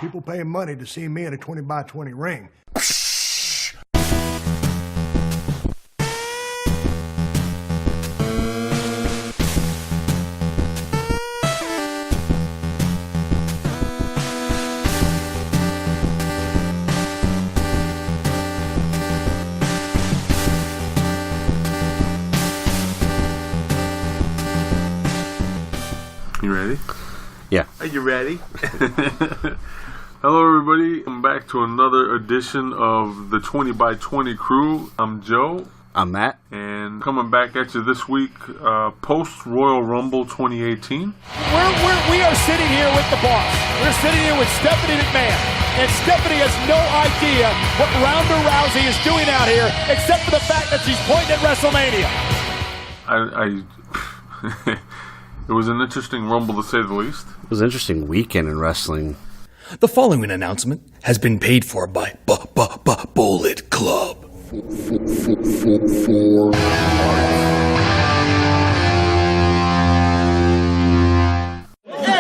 People paying money to see me in a 20 by 20 ring. You ready? Yeah. Are you ready? Hello, everybody. I'm back to another edition of the 20 by 20 crew. I'm Joe. I'm Matt. And coming back at you this week, post Royal Rumble 2018. We are sitting here with the boss. We're sitting here with Stephanie McMahon. And Stephanie has no idea what Ronda Rousey is doing out here, except for the fact that she's pointing at WrestleMania. It was an interesting Rumble, to say the least. It was an interesting weekend in wrestling. The following announcement has been paid for by Bullet Club.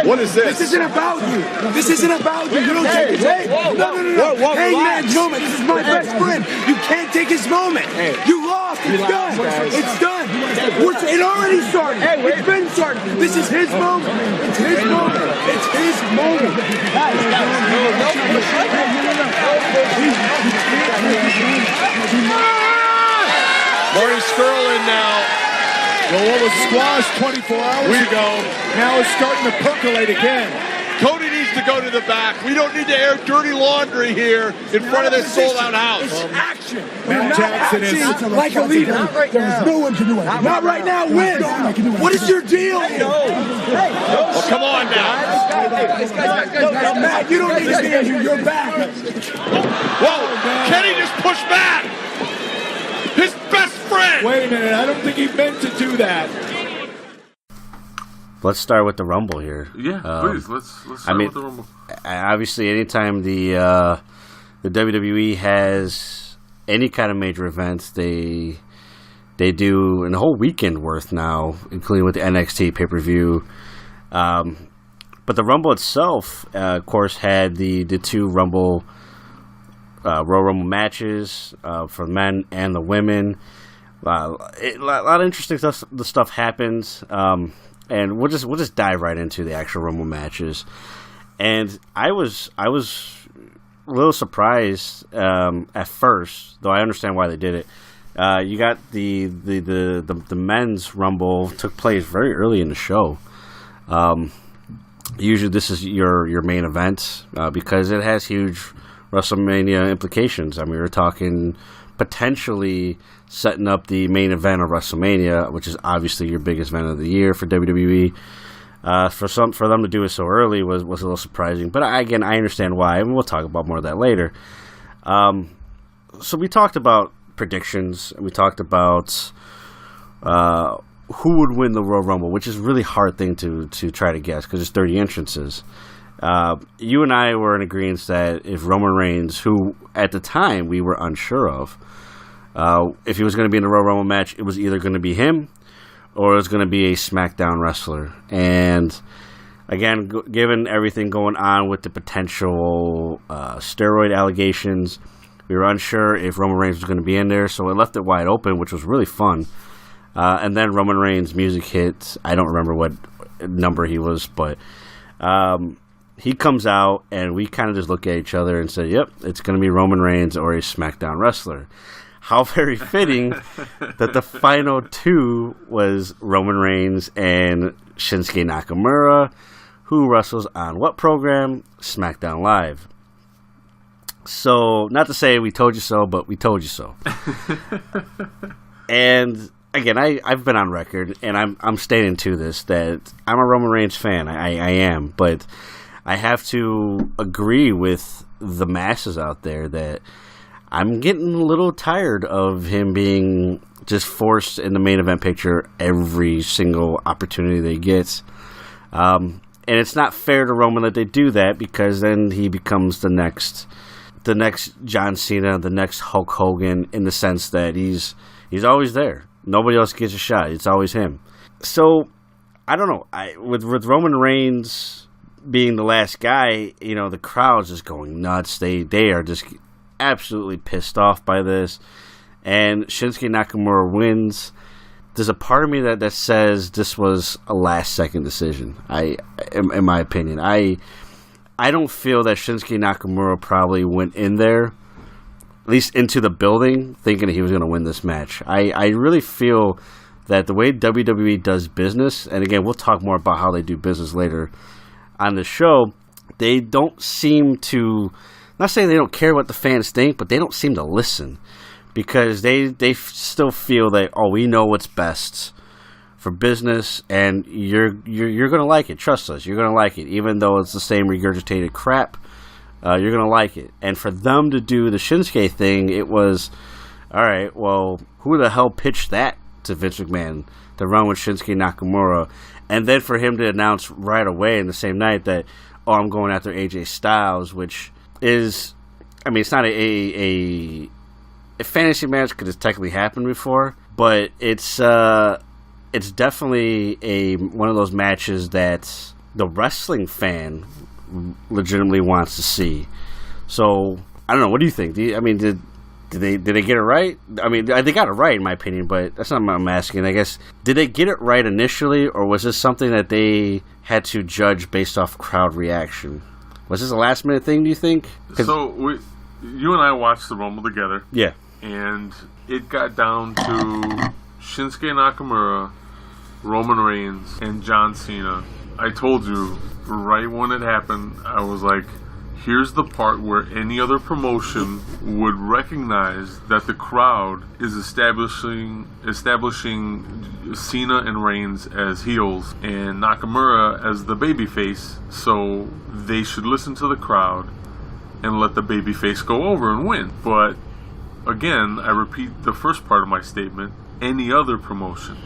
What is this? This isn't about you. This isn't about you. You don't take his hey. No. Hey, man, moment. This is my best friend. You can't take his moment. Hey. You lost. It's done. Guys. It's done. It already started. It's been started. This is his moment. It's his moment. It's his moment. Marty Sterling now. Well, what was squashed 24 hours ago now is starting to percolate again. Cody needs to go to the back. We don't need to air dirty laundry here in front of this sold-out house. It's action. Matt Jackson is like a leader. There's no one can do it. Not right now. Win. What is your deal? Oh, come on now. Matt, you don't need to be in here. You're back. Whoa. Kenny just pushed Matt. His best friend. Wait a minute. I don't think he meant to do that. Let's start with the Rumble here. Yeah, please. Let's start with the Rumble. Obviously, anytime the WWE has any kind of major events, they do a whole weekend worth now, including with the NXT pay-per-view. But the Rumble itself, of course, had the two Royal Rumble matches for the men and the women. A lot of interesting stuff happens. And we'll just dive right into the actual Rumble matches. And I was a little surprised at first, though I understand why they did it. You got the men's Rumble took place very early in the show. Usually this is your main event because it has huge WrestleMania implications. I mean, we're talking potentially setting up the main event of WrestleMania, which is obviously your biggest event of the year for WWE. For them to do it so early was a little surprising, but again, I understand why, and we'll talk about more of that later. So we talked about predictions, and we talked about who would win the Royal Rumble, which is a really hard thing to try to guess because there's 30 entrances. You and I were in agreement that if Roman Reigns, who at the time we were unsure of, if he was going to be in the Royal Rumble match, it was either going to be him or it was going to be a SmackDown wrestler. And again, given everything going on with the potential steroid allegations, we were unsure if Roman Reigns was going to be in there, so it left it wide open, which was really fun. And then Roman Reigns' music hit. I don't remember what number he was, but he comes out, and we kind of just look at each other and say, yep, it's going to be Roman Reigns or a SmackDown wrestler. How very fitting that the final two was Roman Reigns and Shinsuke Nakamura, who wrestles on what program? SmackDown Live. So, not to say we told you so, but we told you so. And again, I've been on record, and I'm stating to this that I'm a Roman Reigns fan. I am, but I have to agree with the masses out there that I'm getting a little tired of him being just forced in the main event picture every single opportunity that he gets. And it's not fair to Roman that they do that, because then he becomes the next John Cena, the next Hulk Hogan, in the sense that he's always there. Nobody else gets a shot. It's always him. So I don't know. With Roman Reigns being the last guy, the crowd's just going nuts. They are just absolutely pissed off by this. And Shinsuke Nakamura wins. There's a part of me that says this was a last-second decision, in my opinion. I don't feel that Shinsuke Nakamura probably went in there, at least into the building, thinking that he was going to win this match. I really feel that the way WWE does business, and again, we'll talk more about how they do business later on the show, they don't seem to, not saying they don't care what the fans think, but they don't seem to listen. Because they still feel that, we know what's best for business, and you're gonna like it. Trust us, you're gonna like it, even though it's the same regurgitated crap. You're gonna like it. And for them to do the Shinsuke thing, it was, all right. Well, who the hell pitched that to Vince McMahon to run with Shinsuke Nakamura, and then for him to announce right away in the same night that, I'm going after AJ Styles, which is, it's not a fantasy match because it's technically happened before, but it's definitely one of those matches that the wrestling fan legitimately wants to see. So I don't know. What do you think? Did they get it right? They got it right in my opinion, but that's not what I'm asking. I guess, did they get it right initially, or was this something that they had to judge based off crowd reaction? Was this a last minute thing? Do you think? So you and I watched the Rumble together. Yeah. And it got down to Shinsuke Nakamura, Roman Reigns, and John Cena. I told you right when it happened, I was like, here's the part where any other promotion would recognize that the crowd is establishing Cena and Reigns as heels and Nakamura as the babyface, so they should listen to the crowd and let the babyface go over and win. But again, I repeat the first part of my statement, any other promotion.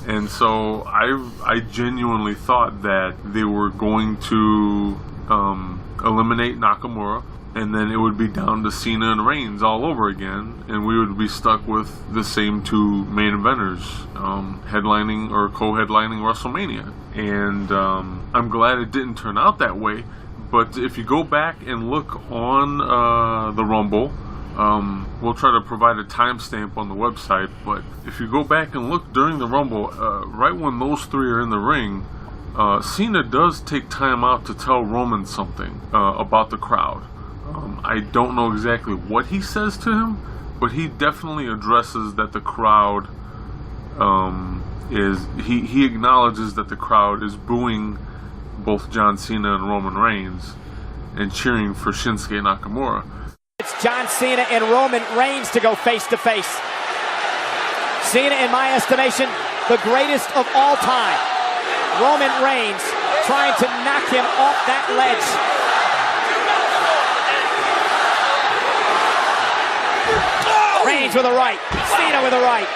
And so I genuinely thought that they were going to eliminate Nakamura, and then it would be down to Cena and Reigns all over again, and we would be stuck with the same two main eventers headlining or co-headlining WrestleMania. And I'm glad it didn't turn out that way, but if you go back and look on the Rumble, we'll try to provide a timestamp on the website, but if you go back and look during the Rumble, right when those three are in the ring, Cena does take time out to tell Roman something about the crowd. I don't know exactly what he says to him, but he definitely addresses that the crowd he acknowledges that the crowd is booing both John Cena and Roman Reigns and cheering for Shinsuke Nakamura. It's John Cena and Roman Reigns to go face-to-face. Cena, in my estimation, the greatest of all time. Roman Reigns trying to knock him off that ledge. Reigns with a right. Cena with a right.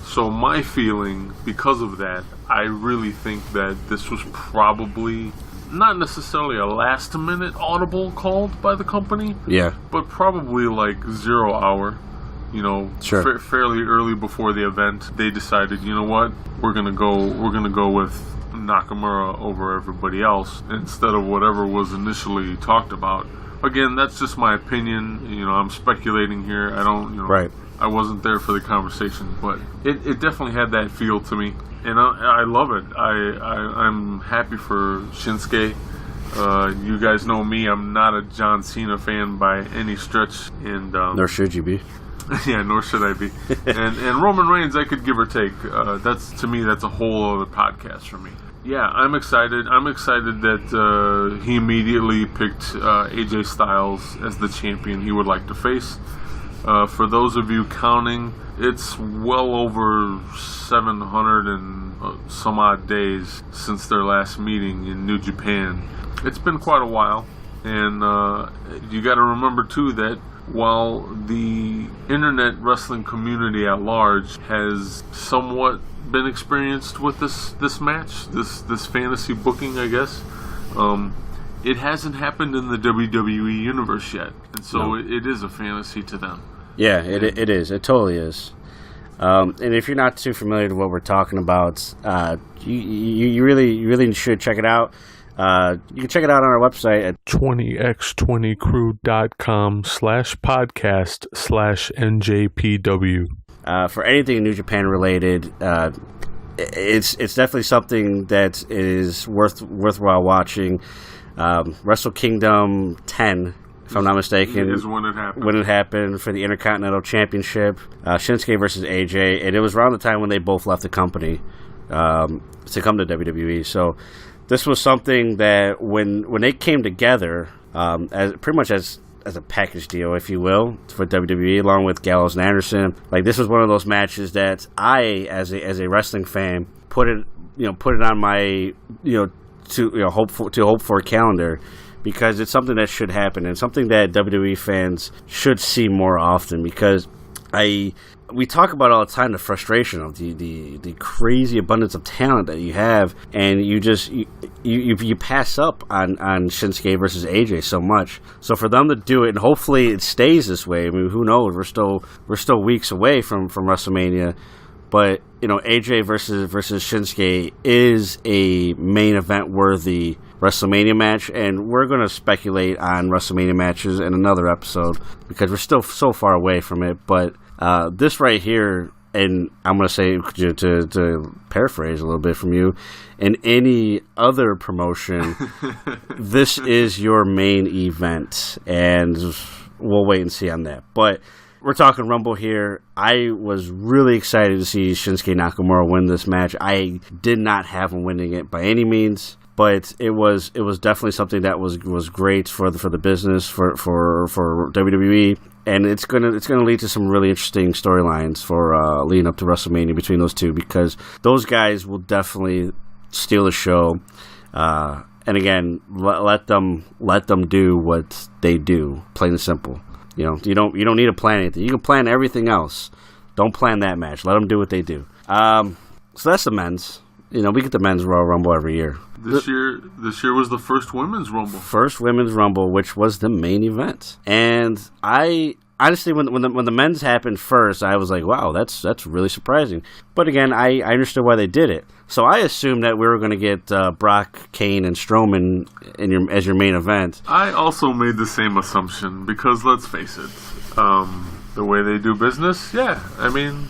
So my feeling, because of that, I really think that this was probably not necessarily a last-minute audible called by the company. Yeah. But probably like 0 hour, Sure. Fairly early before the event, they decided, you know what, we're gonna go with Nakamura over everybody else instead of whatever was initially talked about. Again, that's just my opinion. I'm speculating here. I don't, Right. I wasn't there for the conversation, but it definitely had that feel to me, and I love it. I'm happy for Shinsuke. You guys know me; I'm not a John Cena fan by any stretch, and Nor should you be. Yeah, nor should I be. and Roman Reigns, I could give or take. That's a whole other podcast for me. Yeah, I'm excited. I'm excited that he immediately picked AJ Styles as the champion he would like to face. For those of you counting, it's well over 700 and some odd days since their last meeting in New Japan. It's been quite a while, and you got to remember too that while the internet wrestling community at large has somewhat been experienced with this match, this fantasy booking, I guess, it hasn't happened in the WWE universe yet, and so it is a fantasy to them. Yeah, it is. It totally is. And if you're not too familiar with what we're talking about, you really should check it out. You can check it out on our website at 20x20crew.com/podcast/NJPW. For anything New Japan related, it's definitely something that is worthwhile watching. Wrestle Kingdom 10, if I'm not mistaken, is when it happened. When it happened for the Intercontinental Championship, Shinsuke versus AJ, and it was around the time when they both left the company to come to WWE. So this was something that when they came together, as pretty much as a package deal, if you will, for WWE, along with Gallows and Anderson, like this was one of those matches that I, as a wrestling fan, put it on my hope for a calendar, because it's something that should happen and something that WWE fans should see more often. Because we talk about all the time the frustration of the crazy abundance of talent that you have, and you pass up on Shinsuke versus AJ so much. So for them to do it, and hopefully it stays this way. I mean, who knows? We're still weeks away from WrestleMania, but AJ versus Shinsuke is a main event worthy WrestleMania match, and we're going to speculate on WrestleMania matches in another episode because we're still so far away from it. But this right here, and I'm going to say, to paraphrase a little bit from you, in any other promotion, this is your main event, and we'll wait and see on that. But we're talking Rumble here. I was really excited to see Shinsuke Nakamura win this match. I did not have him winning it by any means, but it was definitely something that was great for the business, for WWE, and it's gonna lead to some really interesting storylines for leading up to WrestleMania between those two, because those guys will definitely steal the show. And again, let them do what they do, plain and simple. You don't need to plan anything. You can plan everything else. Don't plan that match. Let them do what they do. So that's the men's. We get the men's Royal Rumble every year. This year was the first women's Rumble. First women's Rumble, which was the main event. And I honestly, when the men's happened first, I was like, wow, that's really surprising. But again, I understood why they did it. So I assumed that we were going to get Brock, Kane, and Strowman as your main event. I also made the same assumption because let's face it, the way they do business, yeah, I mean.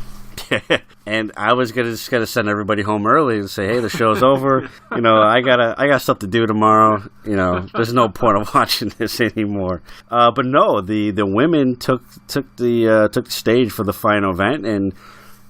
And I was just gonna send everybody home early and say, hey, the show's over. I got stuff to do tomorrow. There's no point of watching this anymore. But no, the women took the stage for the final event, and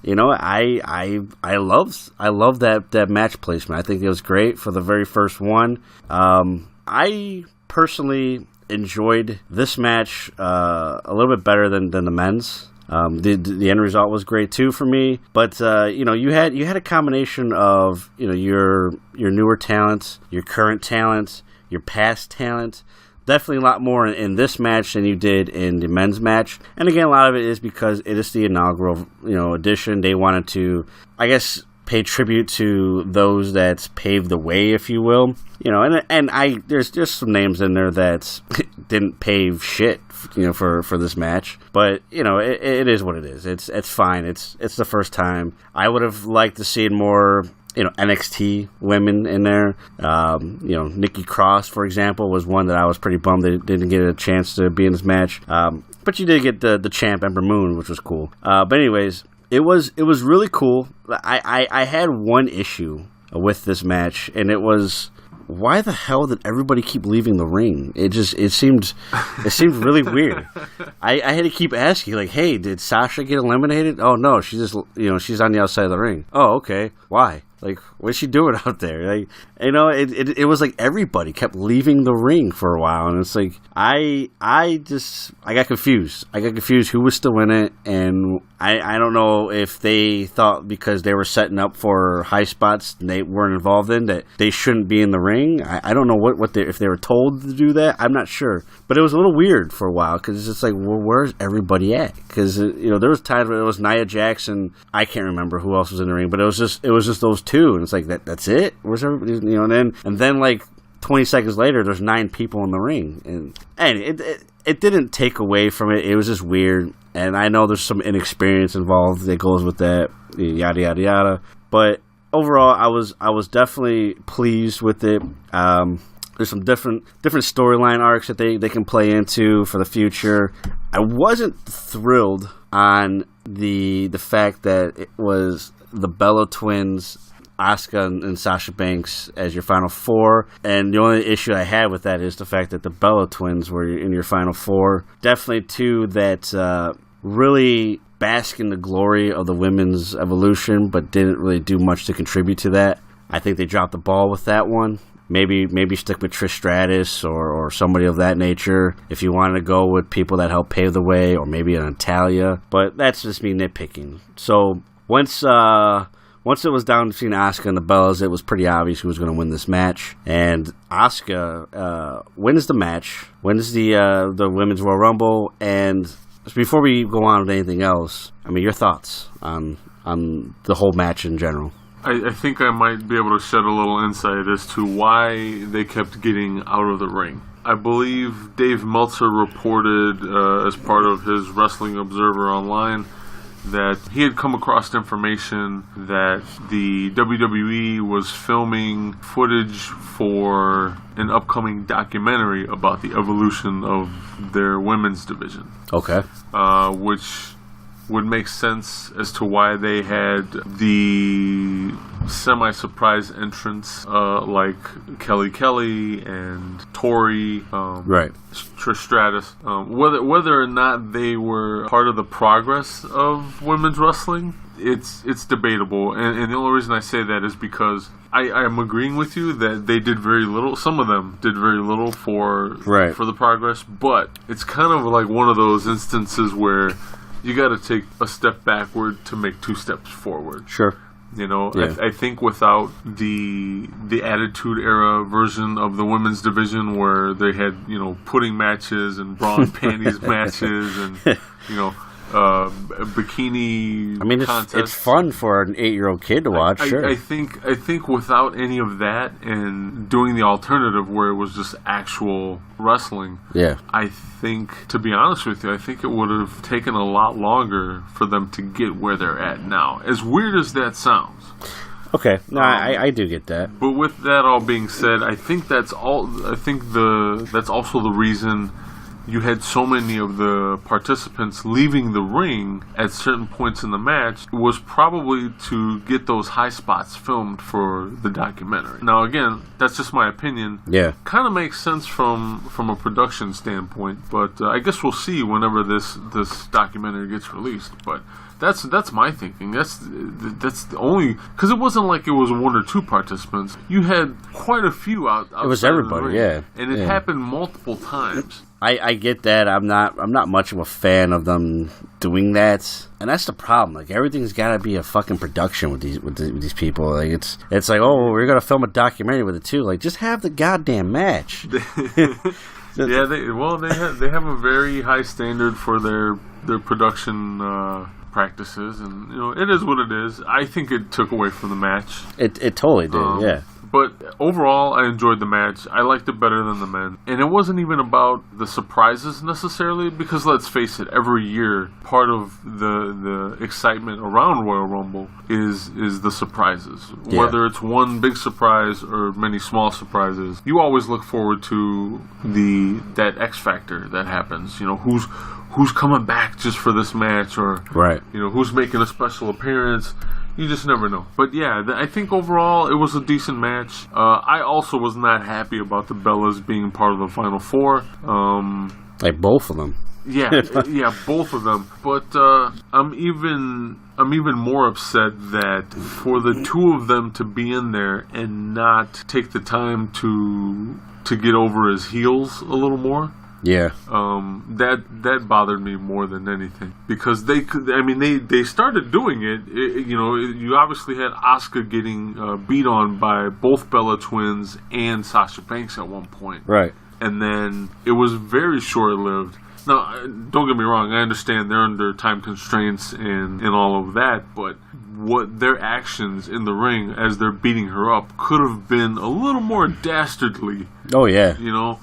I love that match placement. I think it was great for the very first one. I personally enjoyed this match a little bit better than the men's. The end result was great too for me, but you had a combination of your newer talents, your current talents, your past talent. Definitely a lot more in this match than you did in the men's match. And again, a lot of it is because it is the inaugural edition. They wanted to, I guess, pay tribute to those that paved the way, if you will. There's just some names in there that didn't pave shit, for this match. But it is what it is. It's fine. It's the first time. I would have liked to see more NXT women in there. Nikki Cross, for example, was one that I was pretty bummed they didn't get a chance to be in this match. But you did get the champ Ember Moon, which was cool. But anyways, it was really cool. I had one issue with this match, and it was, why the hell did everybody keep leaving the ring? It seemed really weird. I had to keep asking, like, hey, did Sasha get eliminated? Oh no, she's she's on the outside of the ring. Oh, okay. Why? Like, what's she doing out there? Like, it was like everybody kept leaving the ring for a while, and it's like I got confused. I got confused who was still in it, and I don't know if they thought because they were setting up for high spots and they weren't involved in that they shouldn't be in the ring. I don't know if they were told to do that. I'm not sure, but it was a little weird for a while because it's just like, well, where's everybody at? Because there was times where it was Nia Jackson. I can't remember who else was in the ring, but it was just those two, and it's like that's it. Where's everybody? And then like 20 seconds later, there's 9 people in the ring, and it didn't take away from it. It was just weird. And I know there's some inexperience involved that goes with that, yada, yada, yada. But overall, I was definitely pleased with it. There's some different storyline arcs that they can play into for the future. I wasn't thrilled on the fact that it was the Bella Twins, Asuka and Sasha Banks as your final four. And the only issue I had with that is the fact that the Bella Twins were in your final four. Definitely two that really bask in the glory of the women's evolution, but didn't really do much to contribute to that. I think they dropped the ball with that one. Maybe stick with Trish Stratus or somebody of that nature if you wanted to go with people that helped pave the way, or maybe an Natalia. But that's just me nitpicking. So once it was down between Asuka and the Bellas, it was pretty obvious who was going to win this match. And Asuka wins the match, wins the Women's Royal Rumble. And before we go on with anything else, I mean, your thoughts on the whole match in general. I think I might be able to shed a little insight as to why they kept getting out of the ring. I believe Dave Meltzer reported as part of his Wrestling Observer Online that he had come across information that the WWE was filming footage for an upcoming documentary about the evolution of their women's division. Okay. Which would make sense as to why they had the semi-surprise entrance like Kelly and Tori, right, Trish Stratus. Whether or not they were part of the progress of women's wrestling, it's debatable. And the only reason I say that is because I am agreeing with you that they did very little. Some of them did very little for the progress, but it's kind of like one of those instances where you got to take a step backward to make two steps forward. Sure. You know, yeah. I think without the Attitude Era version of the women's division where they had, pudding matches and bra and panties matches and, bikini contests. It's fun for an 8-year-old kid to watch, sure. I think without any of that and doing the alternative where it was just actual wrestling, yeah, I think, to be honest with you, I think it would have taken a lot longer for them to get where they're at now. As weird as that sounds. Okay, no, I do get that. But with that all being said, I think that's also the reason you had so many of the participants leaving the ring at certain points in the match, was probably to get those high spots filmed for the documentary. Now, again, that's just my opinion. Yeah. Kind of makes sense from a production standpoint, but I guess we'll see whenever this documentary gets released. But that's my thinking. That's the only, because it wasn't like it was one or two participants. You had quite a few out. It was everybody, yeah, and it happened multiple times. I get that. I'm not much of a fan of them doing that, and that's the problem. Like, everything's got to be a fucking production with these people. Like, it's like, oh, we're gonna film a documentary with it too. Like, just have the goddamn match. Yeah, they have a very high standard for their production practices, and it is what it is. I think it took away from the match. It totally did, yeah. But overall, I enjoyed the match. I liked it better than the men. And it wasn't even about the surprises necessarily, because let's face it, every year, part of the excitement around Royal Rumble is the surprises. Yeah. Whether it's one big surprise or many small surprises, you always look forward to that X factor that happens. Who's coming back just for this match, or who's making a special appearance. You just never know. But yeah, I think overall it was a decent match. I also was not happy about the Bellas being part of the Final Four. Like both of them. Yeah, both of them. But I'm even more upset that for the two of them to be in there and not take the time to get over as heels a little more. Yeah. That bothered me more than anything, because they started doing it. You obviously had Asuka getting beat on by both Bella Twins and Sasha Banks at one point. Right. And then it was very short-lived. Now, don't get me wrong, I understand they're under time constraints and all of that, but what their actions in the ring as they're beating her up could have been a little more dastardly. Oh yeah,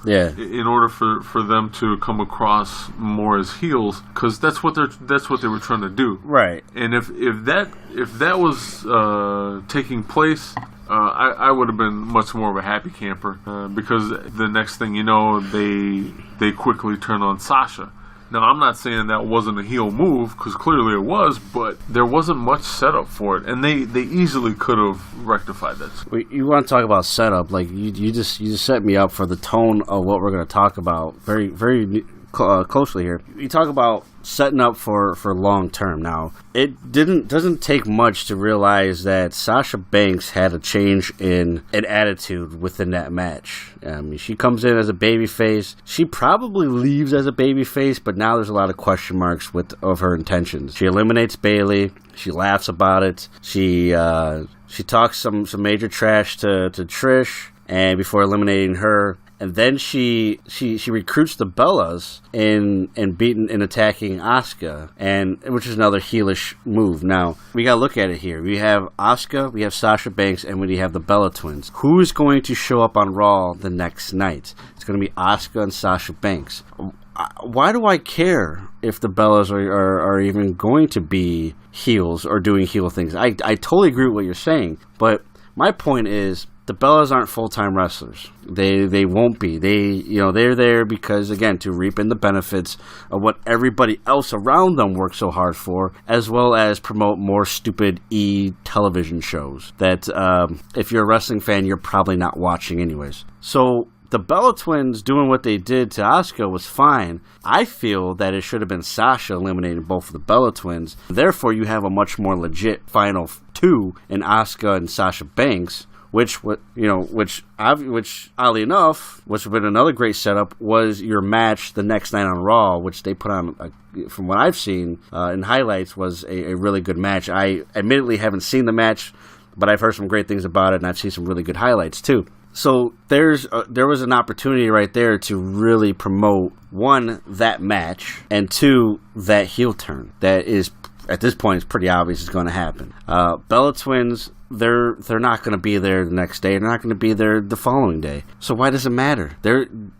Yeah. In order for them to come across more as heels, because that's what they were trying to do. Right. And if that was taking place, I would have been much more of a happy camper, because the next thing you know, they quickly turn on Sasha. Now, I'm not saying that wasn't a heel move, because clearly it was, but there wasn't much setup for it, and they easily could have rectified that. You want to talk about setup? Like you just set me up for the tone of what we're going to talk about very very closely here. You talk about setting up for long term. Now, it doesn't take much to realize that Sasha Banks had a change in an attitude within that match. I mean, she comes in as a babyface. She probably leaves as a babyface, but now there's a lot of question marks of her intentions. She eliminates Bayley. She laughs about it. She talks some major trash to Trish, and before eliminating her. And then she recruits the Bellas in beating and attacking Asuka, and which is another heelish move. Now we gotta look at it here. We have Asuka, we have Sasha Banks, and we have the Bella Twins. Who is going to show up on Raw the next night? It's going to be Asuka and Sasha Banks. Why do I care if the Bellas are even going to be heels or doing heel things? I totally agree with what you're saying, but my point is, the Bellas aren't full-time wrestlers. They won't be. They're there because, again, to reap in the benefits of what everybody else around them works so hard for, as well as promote more stupid television shows that, if you're a wrestling fan, you're probably not watching anyways. So the Bella Twins doing what they did to Asuka was fine. I feel that it should have been Sasha eliminating both of the Bella Twins. Therefore, you have a much more legit final two in Asuka and Sasha Banks. Which oddly enough, which would have been another great setup, was your match the next night on Raw, which they put on, from what I've seen in highlights, was a really good match. I admittedly haven't seen the match, but I've heard some great things about it, and I've seen some really good highlights too. So there was an opportunity right there to really promote, one, that match, and two, that heel turn. That is, at this point, it's pretty obvious it's going to happen. Bella Twins, they're not going to be there the next day. They're not going to be there the following day. So why does it matter?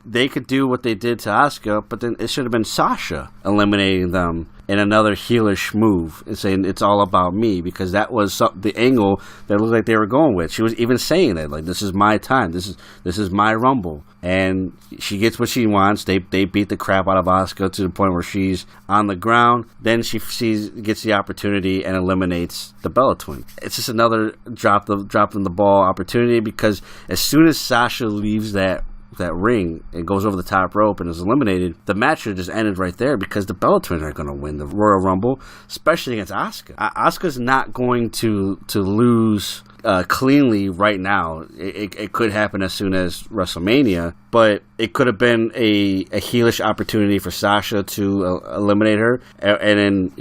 They could do what they did to Asuka, but then it should have been Sasha eliminating them in another heelish move and saying it's all about me, because that was the angle that looked like they were going with. She was even saying that, like, this is my time. This is my Rumble. And she gets what she wants. They beat the crap out of Asuka to the point where she's on the ground. Then she gets the opportunity and eliminates the Bella Twin. It's just another drop in the ball opportunity, because as soon as Sasha leaves that ring and goes over the top rope and is eliminated, the match should just ended right there, because the Bella Twins aren't going to win the Royal Rumble, especially against Asuka. Asuka's not going to lose cleanly right now. It could happen as soon as WrestleMania, but it could have been a heelish opportunity for Sasha to eliminate her, and then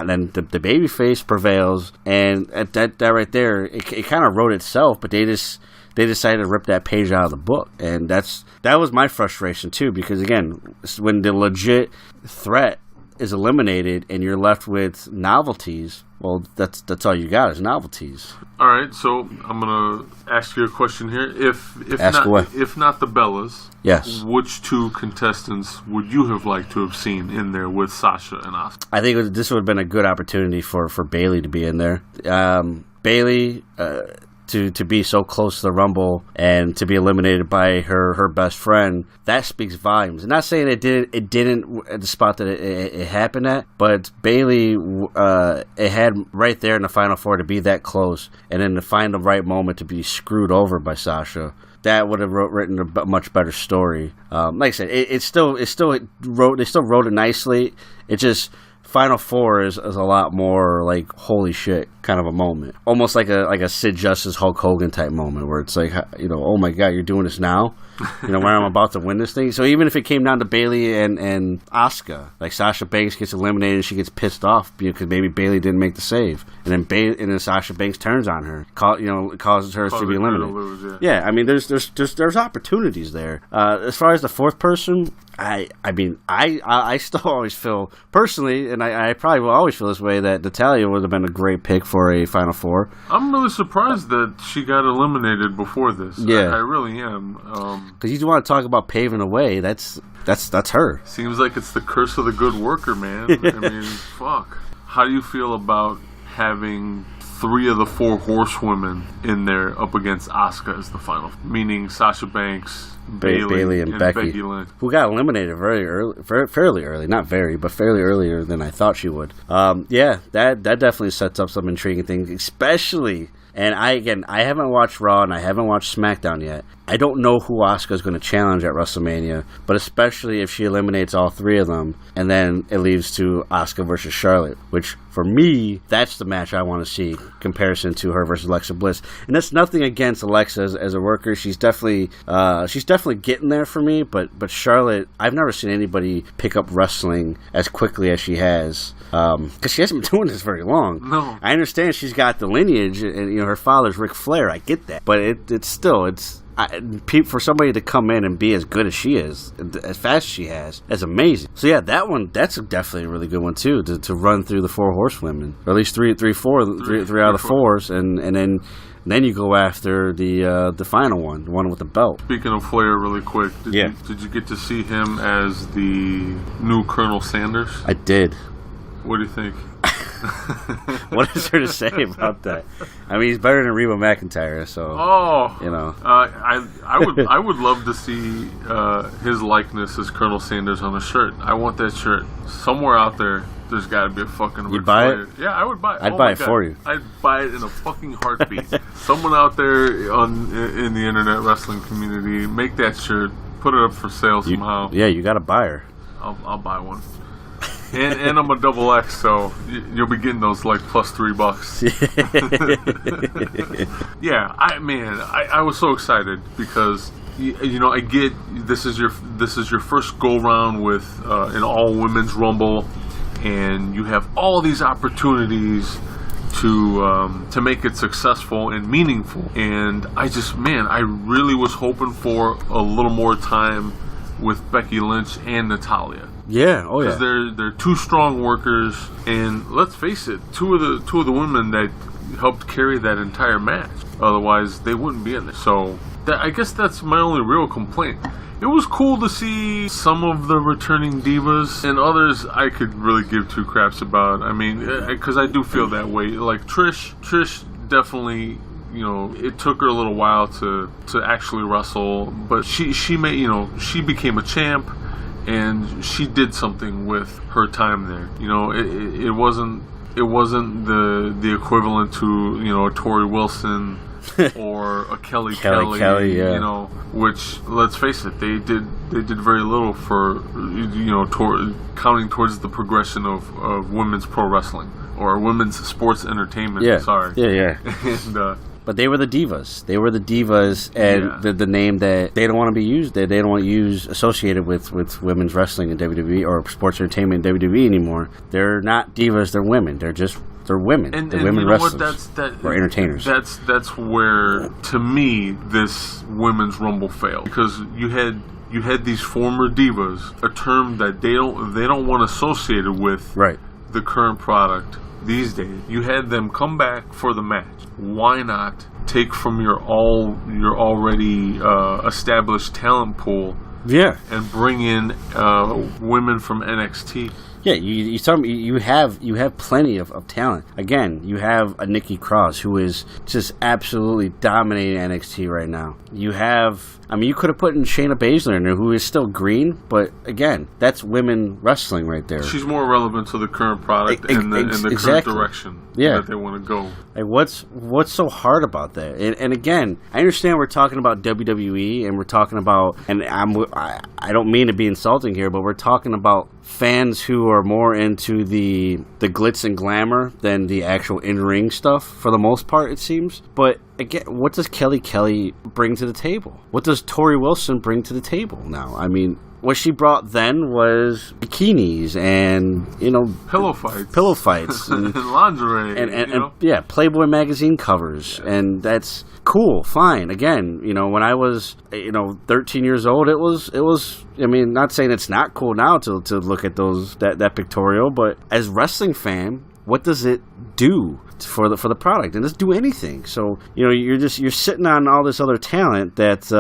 then the babyface prevails, and at that right there, it kind of wrote itself. But they decided to rip that page out of the book, and that was my frustration too, because again, when the legit threat is eliminated and you're left with novelties, well, that's all you got is novelties. All right, so I'm gonna ask you a question here. If not the Bellas, yes, which two contestants would you have liked to have seen in there with Sasha and Asuka? I think this would have been a good opportunity for Bayley to be in there. Bayley. To be so close to the Rumble and to be eliminated by her best friend, that speaks volumes. I'm not saying it didn't at the spot that it happened at, but Bayley, it had right there in the Final Four to be that close, and then to find the right moment to be screwed over by Sasha. That would have written a much better story. Like I said, they still wrote it nicely. It just, Final Four is a lot more like holy shit kind of a moment, almost like a Sid Justice Hulk Hogan type moment where it's like, oh my god, you're doing this now, where I'm about to win this thing. So even if it came down to Bayley and Asuka, like Sasha Banks gets eliminated and she gets pissed off because maybe Bayley didn't make the save, and then Sasha Banks turns on her, causes her to be eliminated. Lose, yeah, I mean there's opportunities there. As far as the fourth person, I still always feel personally, and and I probably will always feel this way, that Natalya would have been a great pick for a Final Four. I'm really surprised that she got eliminated before this. Yeah. I really am. Because you want to talk about paving the way, that's her. Seems like it's the curse of the good worker, man. I mean, fuck. How do you feel about having 3 of the 4 horsewomen in there up against Asuka as the final? Meaning Sasha Banks, Bayley and Becky Lynch. Who got eliminated fairly early. Not very, but fairly earlier than I thought she would. Yeah, that definitely sets up some intriguing things, especially... And I haven't watched Raw and I haven't watched SmackDown yet. I don't know who Asuka's going to challenge at WrestleMania, but especially if she eliminates all 3 of them, and then it leads to Asuka versus Charlotte, which for me, that's the match I want to see. Comparison to her versus Alexa Bliss, and that's nothing against Alexa as a worker. She's definitely getting there for me. But Charlotte, I've never seen anybody pick up wrestling as quickly as she has. Because she hasn't been doing this very long. No, I understand she's got the lineage, and her father's Ric Flair. I get that, but it's still for somebody to come in and be as good as she is, as fast as she has, that's amazing. So yeah, that's definitely a really good one too. To run through the 4 horsewomen, or at least three out of the 4s, and then you go after the final one, the one with the belt. Speaking of Flair, really quick, did you get to see him as the new Colonel Sanders? I did. What do you think? What is there to say about that? I mean, he's better than Reba McEntire, so you know. I would love to see his likeness as Colonel Sanders on a shirt. I want that shirt somewhere out there. There's got to be a fucking. You'd buy it? Yeah, I would buy it. I'd buy it for you. I'd buy it in a fucking heartbeat. Someone out there in the internet wrestling community, make that shirt, put it up for sale somehow. You got to buy her. I'll buy one. And I'm a double X, so you'll be getting those like plus $3. Yeah, I was so excited because I get this is your first go round with an all women's Rumble, and you have all these opportunities to make it successful and meaningful. And I really was hoping for a little more time with Becky Lynch and Natalya. Yeah, oh yeah. Because they're 2 strong workers, and let's face it, two of the women that helped carry that entire match. Otherwise, they wouldn't be in there. So I guess that's my only real complaint. It was cool to see some of the returning divas, and others I could really give 2 craps about. I mean, because I do feel that way. Like Trish definitely. It took her a little while to actually wrestle, but she became a champ, and she did something with her time there. It wasn't the equivalent to a Tori Wilson or a Kelly, yeah. Which, let's face it, they did very little for counting towards the progression of women's pro wrestling or women's sports entertainment. Yeah. Sorry. Yeah. And but they were the divas. And the name that they don't want to be used. They don't want to use associated with women's wrestling in WWE or sports entertainment in WWE anymore. They're not divas. They're women. They're women. They're women wrestlers or entertainers. That's where, to me, this women's Rumble failed, because you had these former divas, a term that they don't want associated with the current product these days. You had them come back for the match. Why not take from your already established talent pool? Yeah, and bring in women from NXT. Yeah, you have plenty of talent. Again, you have a Nikki Cross who is just absolutely dominating NXT right now. You could have put in Shayna Baszler in there, who is still green, but again, that's women wrestling right there. She's more relevant to the current product and the current direction that they want to go. Like, what's so hard about that? And again, I understand we're talking about WWE, and we're talking about, and I don't mean to be insulting here, but we're talking about fans who are more into the glitz and glamour than the actual in-ring stuff for the most part, it seems. But again, what does Kelly bring to the table? What does Tori Wilson bring to the table now? I mean, what she brought then was bikinis and, pillow fights and lingerie and yeah, Playboy magazine covers, and that's cool, fine. Again, when I was 13 years old, it was. I mean, not saying it's not cool now to look at that pictorial, but as wrestling fan, what does it do for the product? And doesn't do anything. So you're sitting on all this other talent that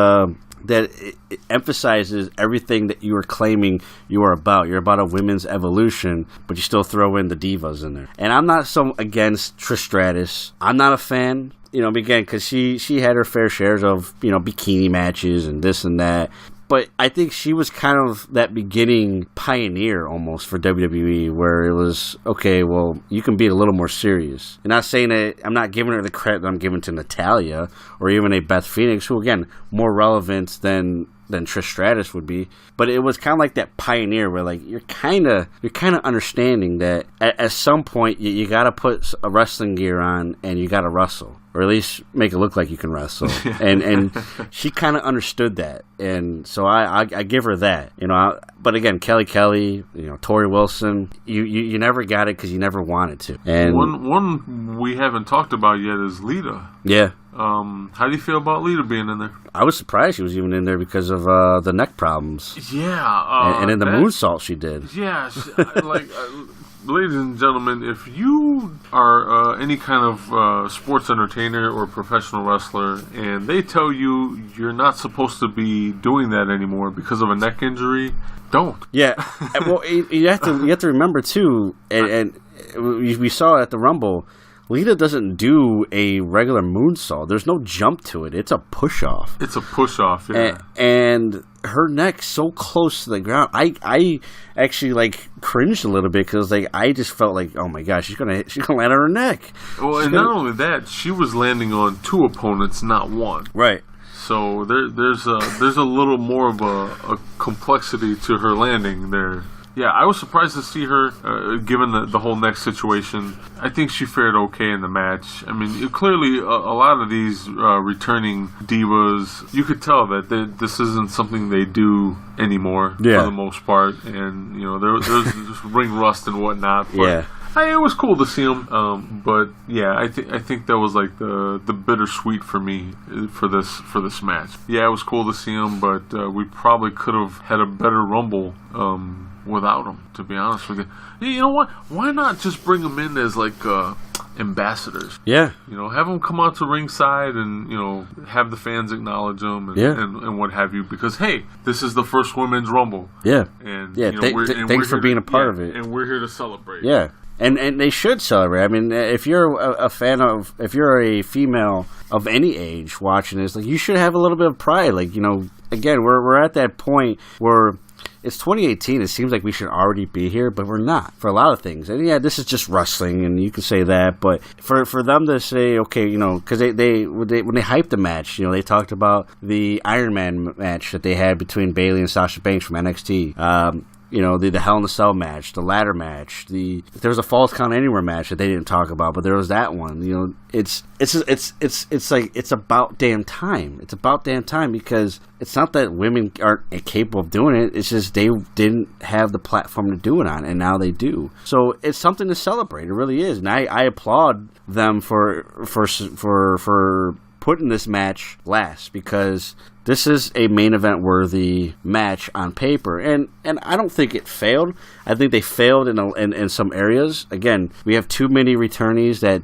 it emphasizes everything that you are claiming you are about. You're about a women's evolution, but you still throw in the divas in there. And I'm not so against Trish Stratus. I'm not a fan, again, because she had her fair shares of, bikini matches and this and that. But I think she was kind of that beginning pioneer almost for WWE, where it was, okay, well, you can be a little more serious. And not saying that I'm not giving her the credit that I'm giving to Natalya or even a Beth Phoenix, who, again, more relevant than Trish Stratus would be. But it was kind of like that pioneer where, like, you're kind of understanding that at some point you got to put a wrestling gear on and you got to wrestle. Or at least make it look like you can wrestle. and she kind of understood that. And so I give her that. But again, Kelly, Tori Wilson, you never got it because you never wanted to. And one we haven't talked about yet is Lita. Yeah. How do you feel about Lita being in there? I was surprised she was even in there because of the neck problems. Yeah. And then the moonsault she did. Yeah. Ladies and gentlemen, if you are any kind of sports entertainer or professional wrestler and they tell you you're not supposed to be doing that anymore because of a neck injury, don't. Yeah. Well, you have to remember too, and we saw it at the Rumble, Lita doesn't do a regular moonsault. There's no jump to it. It's a push-off. It's a push-off, yeah. And her neck's so close to the ground. I actually cringed a little bit because I just felt like, oh my gosh, she's gonna land on her neck. Well, and not only that, she was landing on two opponents, not one. Right. So there's a little more of a complexity to her landing there. Yeah, I was surprised to see her, given the whole neck situation. I think she fared okay in the match. I mean, clearly, a lot of these returning divas, you could tell that this isn't something they do anymore for the most part. And, there's just ring rust and whatnot. But yeah. It was cool to see them. But, yeah, I think that was the bittersweet for me for this match. Yeah, it was cool to see them, but we probably could have had a better Rumble without them, to be honest with you. You know what? Why not just bring them in as ambassadors? Yeah. Have them come out to ringside and have the fans acknowledge them and what have you. Because hey, this is the first women's Rumble. Yeah. And thanks for being a part of it. And we're here to celebrate. Yeah. And they should celebrate. I mean, if you're if you're a female of any age watching this, you should have a little bit of pride. Again, we're at that point where it's 2018. It seems like we should already be here, but we're not for a lot of things. And yeah, this is just wrestling, and you can say that. But for them to say, okay, because when they hyped the match, they talked about the Iron Man match that they had between Bayley and Sasha Banks from NXT. The Hell in a Cell match, the ladder match, there was a Falls Count Anywhere match that they didn't talk about, but there was that one. It's about damn time. It's about damn time because it's not that women aren't capable of doing it. It's just they didn't have the platform to do it on, and now they do. So it's something to celebrate. It really is, and I applaud them for putting this match last because this is a main event worthy match on paper, and I don't think it failed. I think they failed in some areas. Again, we have too many returnees that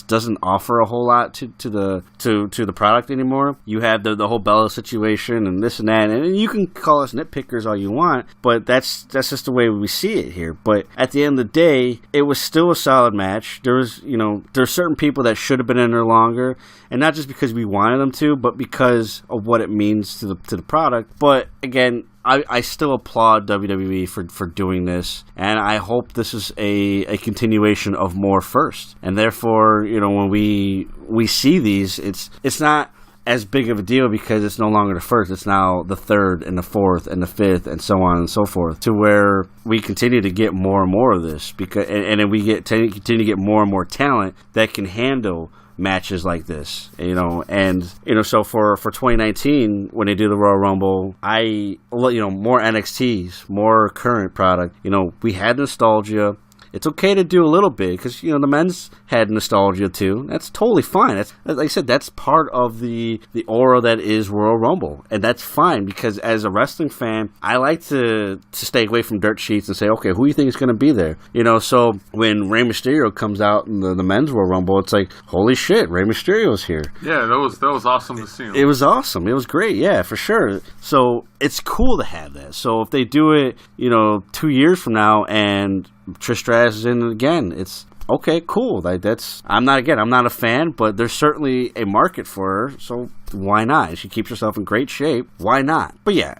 doesn't offer a whole lot to the product anymore. You have the whole Bella situation and this and that, and you can call us nitpickers all you want, but that's just the way we see it here. But at the end of the day, it was still a solid match. There's certain people that should have been in there longer, and not just because we wanted them to, but because of what it means to the product. But again, I still applaud WWE for doing this, and I hope this is a continuation of more first. And therefore, when we see these, it's not as big of a deal because it's no longer the first. It's now the third and the fourth and the fifth and so on and so forth, to where we continue to get more and more of this, because and then we continue to get more and more talent that can handle matches like this, and so for 2019 when they do the Royal Rumble, more NXTs, more current product. We had nostalgia. It's okay to do a little bit because the men's had nostalgia too. That's totally fine. That's, like I said, that's part of the aura that is Royal Rumble, and that's fine because as a wrestling fan, I like to stay away from dirt sheets and say, okay, who do you think is going to be there? So when Rey Mysterio comes out in the men's Royal Rumble, it's like, holy shit, Rey Mysterio's here. Yeah, that was awesome to see him. It was awesome. It was great. Yeah, for sure. So it's cool to have that. So if they do it, 2 years from now and Trish Stratus is in it again, it's okay, cool. I'm not a fan, but there's certainly a market for her, so why not? If she keeps herself in great shape, why not? But yeah,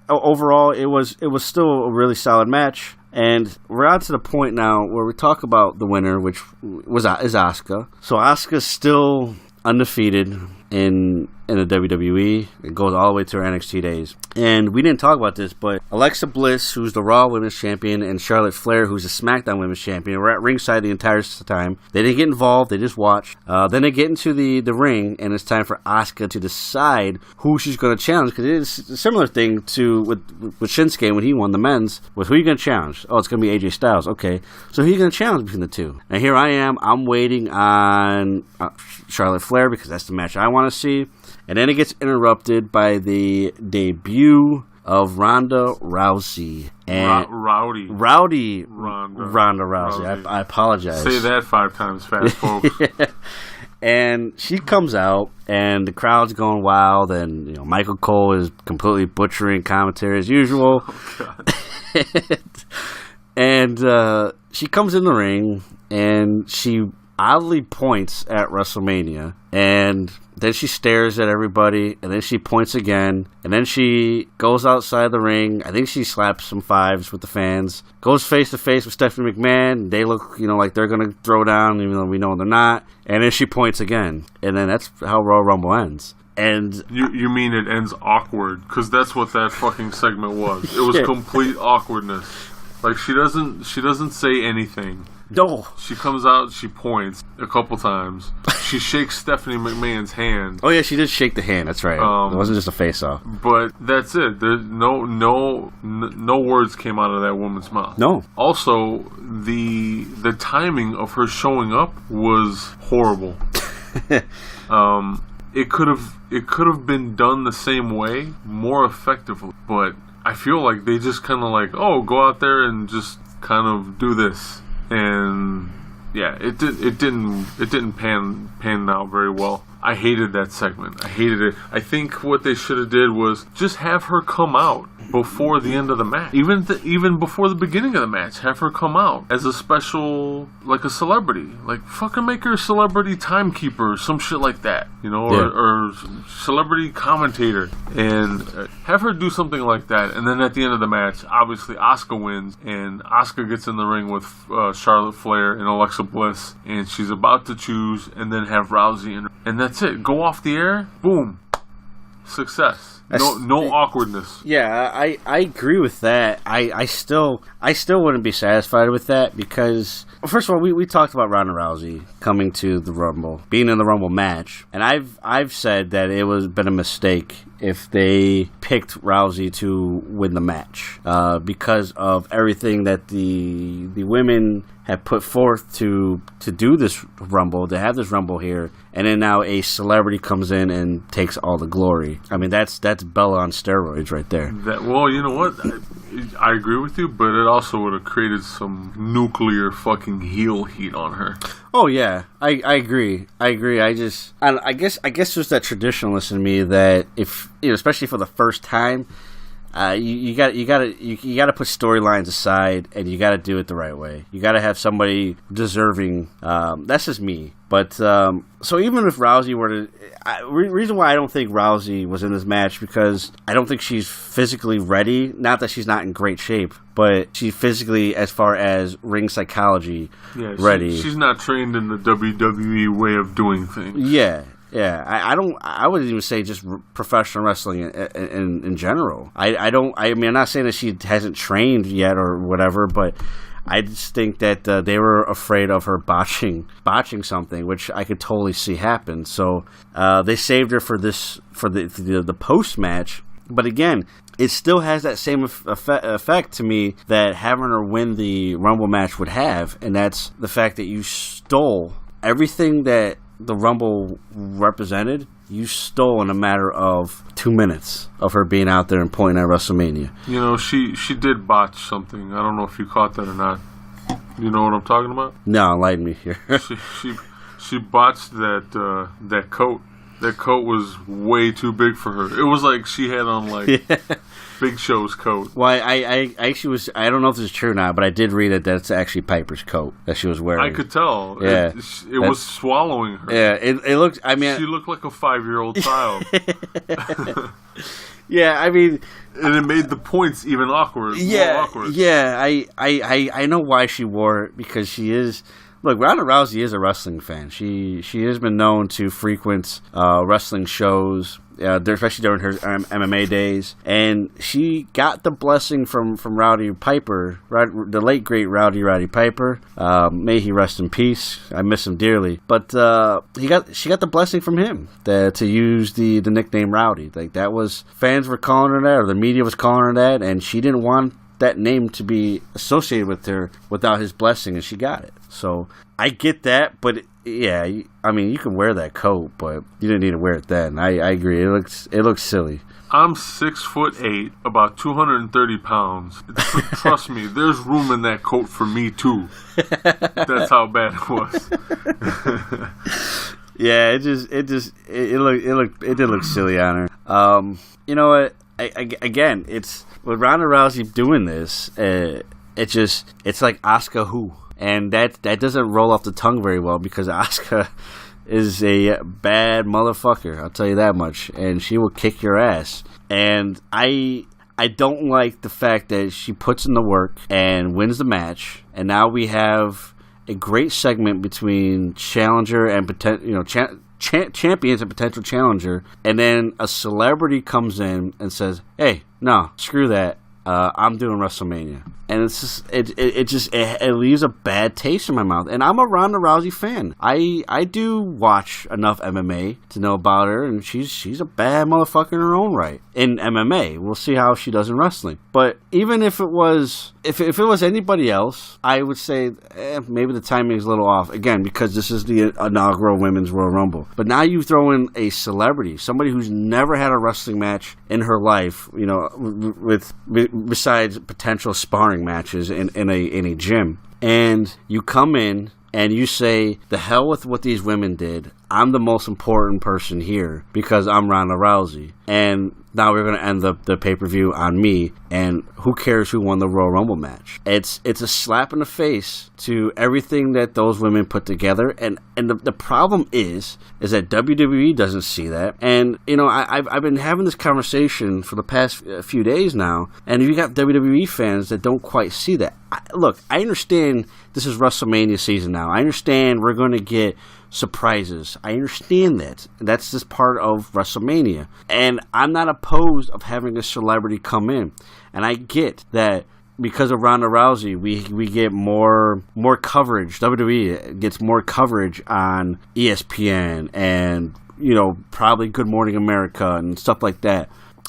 overall, it was still a really solid match. And we're on to the point now where we talk about the winner, which is Asuka. So Asuka's still undefeated in the WWE. It goes all the way to her NXT days. And we didn't talk about this, but Alexa Bliss, who's the Raw Women's Champion, and Charlotte Flair, who's the SmackDown Women's Champion, were at ringside the entire time. They didn't get involved. They just watched. Then they get into the ring, and it's time for Asuka to decide who she's going to challenge, because it is a similar thing to with Shinsuke when he won the men's. With who are you going to challenge? Oh, it's going to be AJ Styles. Okay. So who are you going to challenge between the two? And here I am. I'm waiting on Charlotte Flair because that's the match I want to see. And then it gets interrupted by the debut of Ronda Rousey. And Rowdy Ronda Rousey. I apologize. Say that 5 times fast, folks. And she comes out, and the crowd's going wild, and Michael Cole is completely butchering commentary as usual. Oh, God. And she comes in the ring, and she oddly points at WrestleMania, and then she stares at everybody, and then she points again, and then she goes outside the ring. I think she slaps some fives with the fans, goes face to face with Stephanie McMahon. They look, like they're going to throw down, even though we know they're not. And then she points again, and then that's how Royal Rumble ends. And you mean it ends awkward? Because that's what that fucking segment was. It was complete awkwardness. Like she doesn't say anything. No. She comes out, she points a couple times. She shakes Stephanie McMahon's hand. Oh yeah, she did shake the hand. That's right. It wasn't just a face-off. But that's it. There's no words came out of that woman's mouth. No. Also, the timing of her showing up was horrible. It could have been done the same way, more effectively. But I feel like they just kind of go out there and just kind of do this. And yeah, it didn't pan out very well. I hated that segment. I hated it. I think what they should have did was just have her come out before the end of the match. Even before the beginning of the match, have her come out as a special, like a celebrity. Like, fucking make her a celebrity timekeeper or some shit like that. Or celebrity commentator. And have her do something like that. And then at the end of the match, obviously Asuka wins. And Asuka gets in the ring with Charlotte Flair and Alexa Bliss. And she's about to choose and then have Rousey in. And that's it. Go off the air. Boom. Success. No awkwardness. Yeah, I agree with that. I still wouldn't be satisfied with that because, first of all, we talked about Ronda Rousey coming to the Rumble, being in the Rumble match, and I've said that it was been a mistake if they picked Rousey to win the match because of everything that the women have put forth to do this Rumble, to have this Rumble here, and then now a celebrity comes in and takes all the glory. I mean, that's Bella on steroids right there. Well, you know what? I agree with you, but it also would have created some nuclear fucking heel heat on her. Oh yeah, I agree. I guess there's that traditionalist in me that if especially for the first time, you got to put storylines aside and you got to do it the right way. You got to have somebody deserving. That's just me. But so even if Rousey were to, reason why I don't think Rousey was in this match because I don't think she's physically ready. Not that she's not in great shape, but she's physically, as far as ring psychology, ready. She's not trained in the WWE way of doing things. Yeah. Yeah, I wouldn't even say just professional wrestling in general. I mean, I'm not saying that she hasn't trained yet or whatever, but I just think that they were afraid of her botching something, which I could totally see happen. So they saved her for the post match. But again, it still has that same effect to me that having her win the Rumble match would have, and that's the fact that you stole everything that the Rumble represented. You stole in a matter of 2 minutes of her being out there and pointing at WrestleMania. You know, she did botch something. I don't know if you caught that or not. You know what I'm talking about? No, enlighten me here. she botched that coat. That coat was way too big for her. It was like she had on Big Show's coat. Well, I actually was. I don't know if this is true or not, but I did read that that's actually Piper's coat that she was wearing. I could tell. Yeah, it was swallowing her. Yeah, it looked. I mean, she looked like a 5-year-old child. Yeah, I mean, and it made the points even awkward. Yeah, more awkward. Yeah. I know why she wore it, because she is. Look, Ronda Rousey is a wrestling fan. She has been known to frequent wrestling shows, especially during her MMA days. And she got the blessing from Rowdy Piper, the late great Rowdy Piper. May he rest in peace. I miss him dearly. But she got the blessing from him to use the nickname Rowdy. Like, that was, fans were calling her that, or the media was calling her that, and she didn't want that name to be associated with her without his blessing, and she got it. So I get that, but yeah, I mean, you can wear that coat, but you didn't need to wear it then. I agree. It looks silly. I'm 6'8", about 230 pounds. Trust me, there's room in that coat for me too. That's how bad it was. Yeah, it did look silly on her. You know what? Again, it's with Ronda Rousey doing this. It's like Asuka who, and that doesn't roll off the tongue very well, because Asuka is a bad motherfucker. I'll tell you that much, and she will kick your ass. And I don't like the fact that she puts in the work and wins the match, and now we have a great segment between challenger and champions and potential challenger, and then a celebrity comes in and says, "Hey, no, screw that. I'm doing WrestleMania," and it's just it leaves a bad taste in my mouth. And I'm a Ronda Rousey fan. I do watch enough MMA to know about her, and she's a bad motherfucker in her own right in MMA. We'll see how she does in wrestling. But even if it was anybody else, I would say maybe the timing is a little off, again, because this is the inaugural Women's Royal Rumble. But now you throw in a celebrity, somebody who's never had a wrestling match in her life, you know, besides potential sparring matches in a gym, and you come in and you say, the hell with what these women did. I'm the most important person here because I'm Ronda Rousey. And now we're going to end the pay-per-view on me, and who cares who won the Royal Rumble match? It's a slap in the face to everything that those women put together, and the problem is that WWE doesn't see that. And, you know, I've been having this conversation for the past few days now, and you got WWE fans that don't quite see that. Look, I understand this is WrestleMania season now. I understand we're going to get surprises. I understand that. That's just part of WrestleMania. And I'm not opposed of having a celebrity come in. And I get that because of Ronda Rousey, we get more coverage. WWE gets more coverage on ESPN and, you know, probably Good Morning America and stuff like that.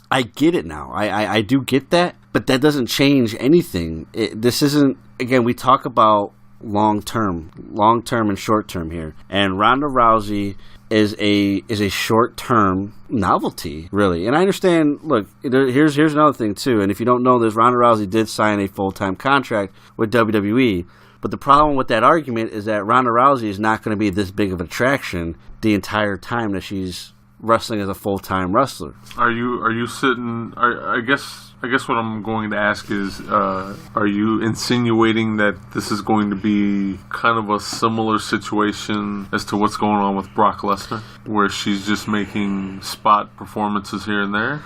I get it now. I do get that. But that doesn't change anything. This isn't, again, we talk about long term and short term here, and Ronda Rousey is a short term novelty, really. And I understand. Look, here's another thing too. And if you don't know this, Ronda Rousey did sign a full-time contract with WWE. But the problem with that argument is that Ronda Rousey is not going to be this big of an attraction the entire time that she's wrestling as a full-time wrestler. Are you sitting? I guess what I'm going to ask is, are you insinuating that this is going to be kind of a similar situation as to what's going on with Brock Lesnar, where she's just making spot performances here and there?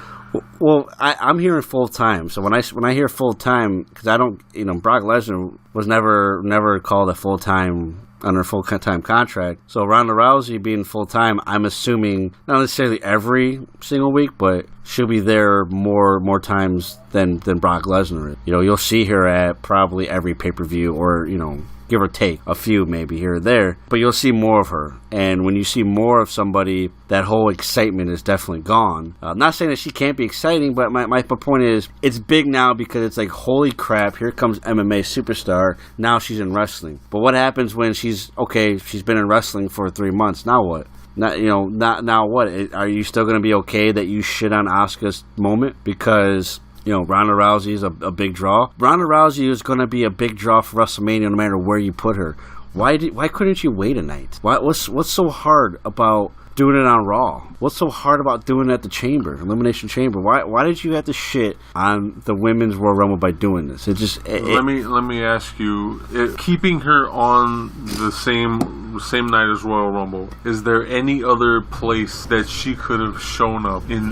Well, I'm hearing full time. So when I hear full time, because I don't, you know, Brock Lesnar was never called a full time under a full-time contract. So Ronda Rousey being full-time, I'm assuming not necessarily every single week, but she'll be there more times than Brock Lesnar. You know, you'll see her at probably every pay-per-view, or, you know, give or take a few maybe here or there, but you'll see more of her. And when you see more of somebody, that whole excitement is definitely gone. I'm not saying that she can't be exciting, but my point is, it's big now because it's like, holy crap, here comes MMA superstar, now she's in wrestling. But what happens when she's been in wrestling for 3 months, now what? Now what? Are you still going to be okay that you shit on Asuka's moment because, you know, Ronda Rousey is a big draw? Ronda Rousey is going to be a big draw for WrestleMania no matter where you put her. Why couldn't you wait a night? What's so hard about doing it on Raw? What's so hard about doing it at the Elimination Chamber? Why did you have to shit on the Women's Royal Rumble by doing this? Let me ask you, keeping her on the same night as Royal Rumble, is there any other place that she could have shown up in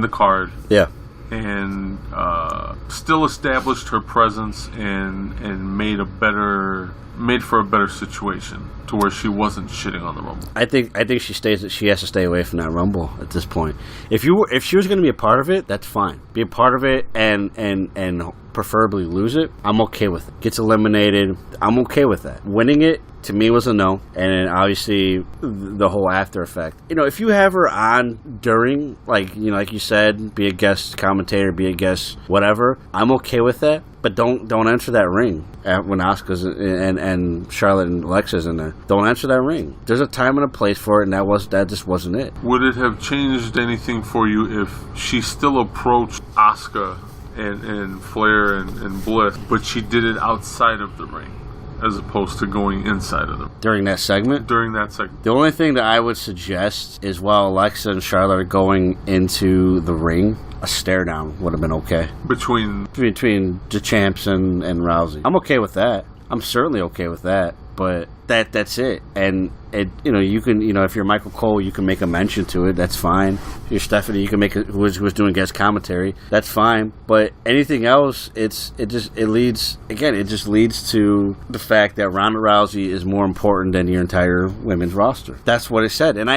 the card? Yeah. And still established her presence and made for a better situation to where she wasn't shitting on the Rumble. I think she has to stay away from that Rumble at this point. If she was going to be a part of it, that's fine. Be a part of it and preferably lose it. I'm okay with it. Gets eliminated. I'm okay with that. Winning it, to me, was a no. And obviously the whole after effect. You know, if you have her on during, like you said, be a guest commentator, be a guest whatever, I'm okay with that. But don't enter that ring when Asuka's and Charlotte and Alexa's in there. Don't enter that ring. There's a time and a place for it, and that just wasn't it. Would it have changed anything for you if she still approached Asuka and Flair and Bliss, but she did it outside of the ring, as opposed to going inside of them? During that segment? The only thing that I would suggest is, while Alexa and Charlotte are going into the ring, a stare down would have been okay. Between the champs and Rousey. I'm okay with that. I'm certainly okay with that. But that's it. And you can, if you're Michael Cole, you can make a mention to it. That's fine. If you're Stephanie, you can make it. Who was doing guest commentary. That's fine. But anything else, it just leads to the fact that Ronda Rousey is more important than your entire women's roster. That's what it said. And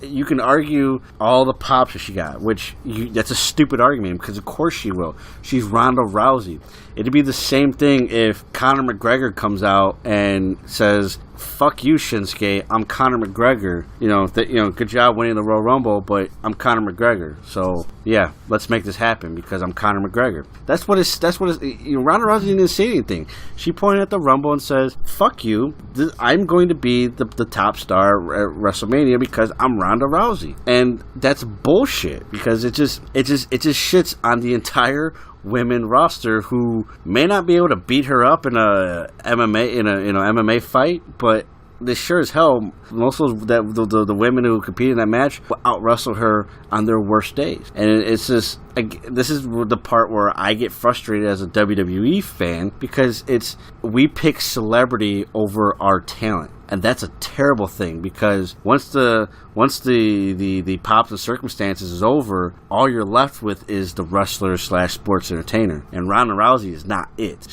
you can argue all the pops that she got, that's a stupid argument, because of course she will. She's Ronda Rousey. It'd be the same thing if Conor McGregor comes out and says, "Fuck you, Shinsuke. I'm Conor McGregor. Good job winning the Royal Rumble, but I'm Conor McGregor. So yeah, let's make this happen because I'm Conor McGregor." That's what it's. Ronda Rousey didn't say anything. She pointed at the Rumble and says, "Fuck you. I'm going to be the top star at WrestleMania because I'm Ronda Rousey." And that's bullshit, because it just shits on the entire women roster, who may not be able to beat her up in a MMA fight, but they sure as hell, most of the women who compete in that match will out-wrestle her on their worst days. And it's just, this is the part where I get frustrated as a WWE fan, because we pick celebrity over our talent. And that's a terrible thing, because once the pops and circumstances is over, all you're left with is the wrestler / sports entertainer. And Ronda Rousey is not it.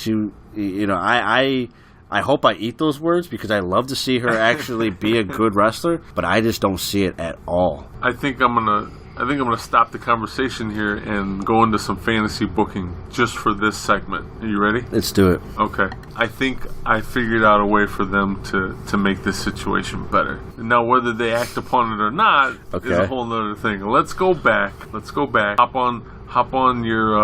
I hope I eat those words, because I love to see her actually be a good wrestler, but I just don't see it at all. I think I'm gonna stop the conversation here and go into some fantasy booking just for this segment. Are you ready? Let's do it. Okay. I think I figured out a way for them to make this situation better. Now, whether they act upon it or not is a whole nother thing. Let's go back. Hop on your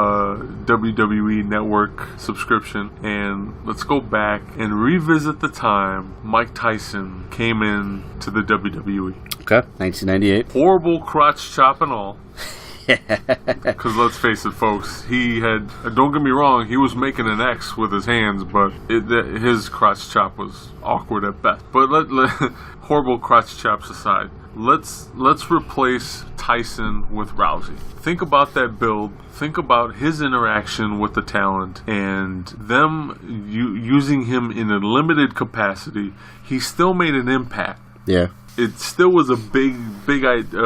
WWE Network subscription, and let's go back and revisit the time Mike Tyson came in to the WWE. Okay, 1998. Horrible crotch chop and all. Because let's face it, folks, don't get me wrong, he was making an X with his hands, but his crotch chop was awkward at best. But horrible crotch chops aside, let's replace Tyson with Rousey. Think about that build. Think about his interaction with the talent and them using him in a limited capacity. He still made an impact. Yeah. It still was a big idea.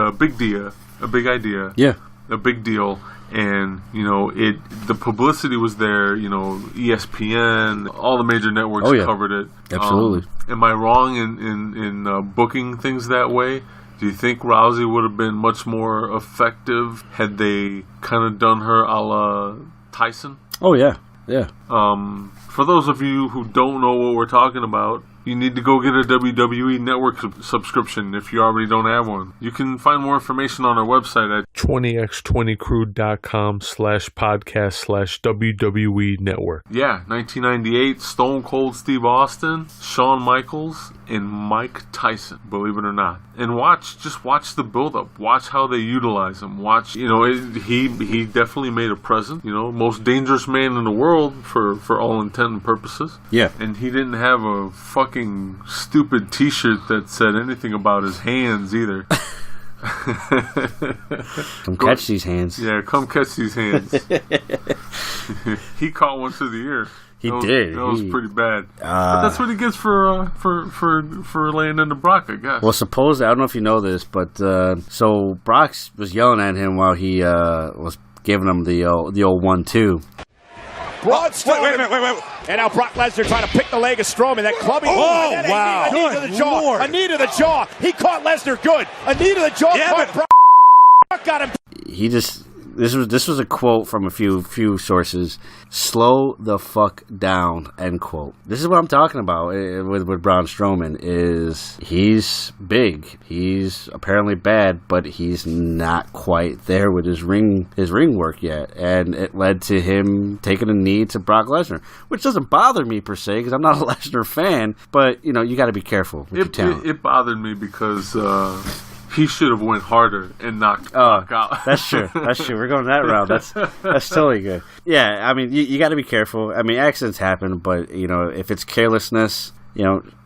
Yeah. A big deal. And, the publicity was there, ESPN, all the major networks covered it. Absolutely. Am I wrong in booking things that way? Do you think Rousey would have been much more effective had they kind of done her a la Tyson? Oh, yeah. Yeah. For those of you who don't know what we're talking about, you need to go get a WWE Network subscription if you already don't have one. You can find more information on our website at 20x20crew.com/podcast/WWE Network. Yeah, 1998, Stone Cold Steve Austin, Shawn Michaels, and Mike Tyson, believe it or not. And just watch the build-up. Watch how they utilize him. Watch, he definitely made a presence. Most dangerous man in the world for all intent and purposes. Yeah. And he didn't have a fucking stupid t-shirt that said anything about his hands either. Come catch these hands. Yeah, come catch these hands. He caught one to the ear. He did. That was pretty bad. But that's what he gets for laying into Brock, I guess. Well, suppose, I don't know if you know this, but so Brock was yelling at him while he was giving him the old 1-2. Broad Strowman. Wait. And now Brock Lesnar trying to pick the leg of Strowman. That clubbing. Oh, wow. A knee to the jaw. Lord. A knee to the jaw. He caught Lesnar good. A knee to the jaw. Yeah, Brock got him. He just... This was a quote from a few sources. Slow the fuck down, end quote. This is what I'm talking about with Braun Strowman. Is he's big, he's apparently bad, but he's not quite there with his ring work yet, and it led to him taking a knee to Brock Lesnar, which doesn't bother me per se because I'm not a Lesnar fan, but you got to be careful with your talent. It bothered me because. He should have went harder and knocked Brock out. That's true. We're going that route. That's totally good. Yeah, I mean, you got to be careful. I mean, accidents happen, but if it's carelessness,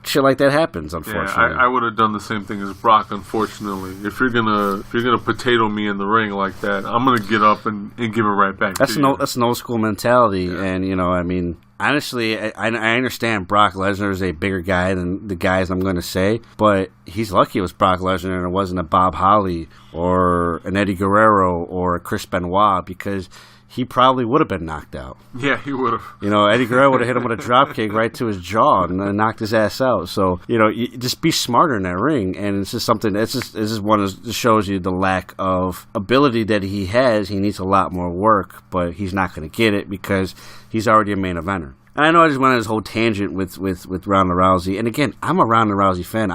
shit like that happens. Unfortunately, I would have done the same thing as Brock. Unfortunately, if you're gonna potato me in the ring like that, I'm gonna get up and give it right back. That's an old school mentality, yeah. And I mean. Honestly, I understand Brock Lesnar is a bigger guy than the guys I'm going to say, but he's lucky it was Brock Lesnar and it wasn't a Bob Holly or an Eddie Guerrero or a Chris Benoit because he probably would have been knocked out. Yeah, he would have. Eddie Guerrero would have hit him with a drop kick right to his jaw and knocked his ass out. So, you just be smarter in that ring. And it's just something, this is one that shows you the lack of ability that he has. He needs a lot more work, but he's not going to get it because he's already a main eventer. And I know I just went on this whole tangent with Ronda Rousey. And again, I'm a Ronda Rousey fan.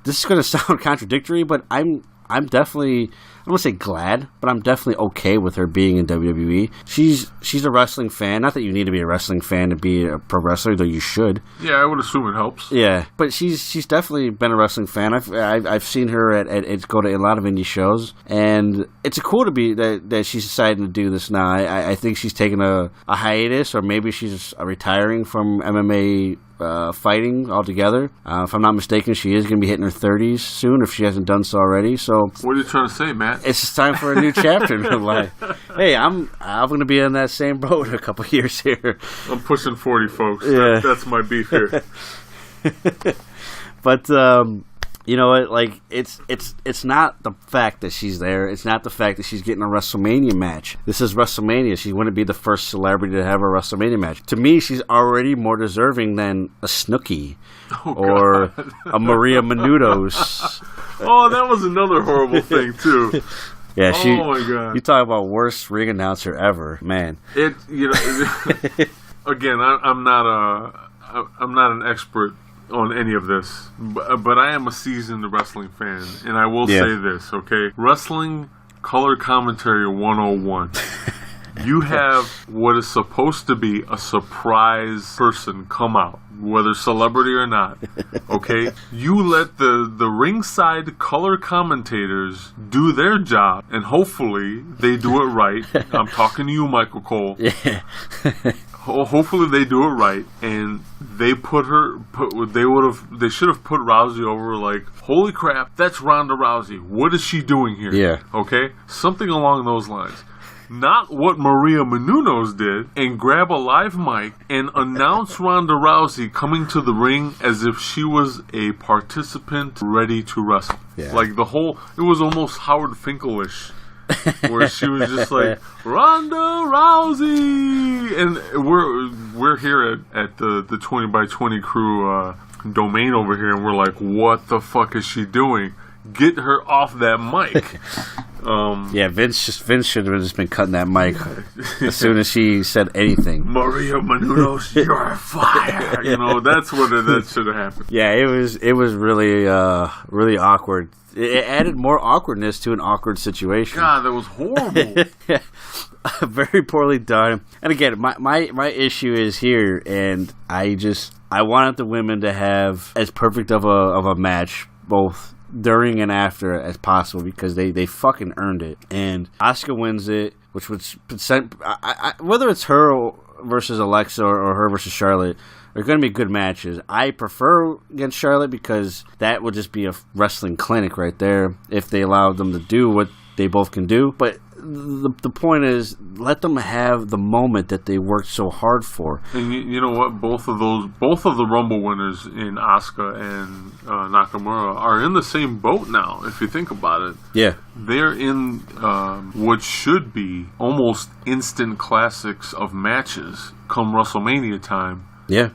This is going to sound contradictory, but I'm definitely, I don't want to say glad, but I'm definitely okay with her being in WWE. She's a wrestling fan. Not that you need to be a wrestling fan to be a pro wrestler, though you should. Yeah, I would assume it helps. Yeah, but she's definitely been a wrestling fan. I've seen her at go to a lot of indie shows, and it's cool to be that she's deciding to do this now. I think she's taking a hiatus, or maybe she's retiring from MMA fighting altogether. If I'm not mistaken, she is going to be hitting her 30s soon if she hasn't done so already. So what are you trying to say, Matt? It's just time for a new chapter in her life. Hey, I'm going to be in that same boat in a couple of years here. I'm pushing 40, folks. Yeah. That's my beef here. But you know what? Like it's not the fact that she's there. It's not the fact that she's getting a WrestleMania match. This is WrestleMania. She wouldn't be the first celebrity to have a WrestleMania match. To me, she's already more deserving than a Snooki or a Maria Menounos. Oh, that was another horrible thing too. Yeah, oh my God! You talk about worst ring announcer ever, man. Again, I'm not an expert on any of this, but I am a seasoned wrestling fan, and I will say this, okay? Wrestling color commentary 101. You have what is supposed to be a surprise person come out, whether celebrity or not, okay? You let the ringside color commentators do their job, and hopefully they do it right. I'm talking to you, Michael Cole. Yeah. Hopefully they do it right, and they should have put Rousey over like, holy crap, that's Ronda Rousey. What is she doing here? Yeah. Okay? Something along those lines. Not what Maria Menounos did, and grab a live mic and announce Ronda Rousey coming to the ring as if she was a participant ready to wrestle. Yeah. Like it was almost Howard Finkel-ish. Where she was just like, Ronda Rousey, and we're here at the 20x20 crew domain over here, and we're like, what the fuck is she doing? get her off that mic. Yeah, Vince should have just been cutting that mic as soon as she said anything. Maria Menounos, you're fired. That's what that should have happened. Yeah, it was really really awkward. It added more awkwardness to an awkward situation. God, that was horrible. Very poorly done. And again, my issue is here, and I wanted the women to have as perfect of a match, both during and after, as possible, because they fucking earned it. And Asuka wins it, which would whether it's her versus Alexa or her versus Charlotte, they're going to be good matches. I prefer against Charlotte because that would just be a wrestling clinic right there if they allowed them to do what they both can do. But the point is, let them have the moment that they worked so hard for. And you know what? Both of the Rumble winners in Asuka and Nakamura are in the same boat now. If you think about it, yeah, they're in what should be almost instant classics of matches come WrestleMania time. Yeah.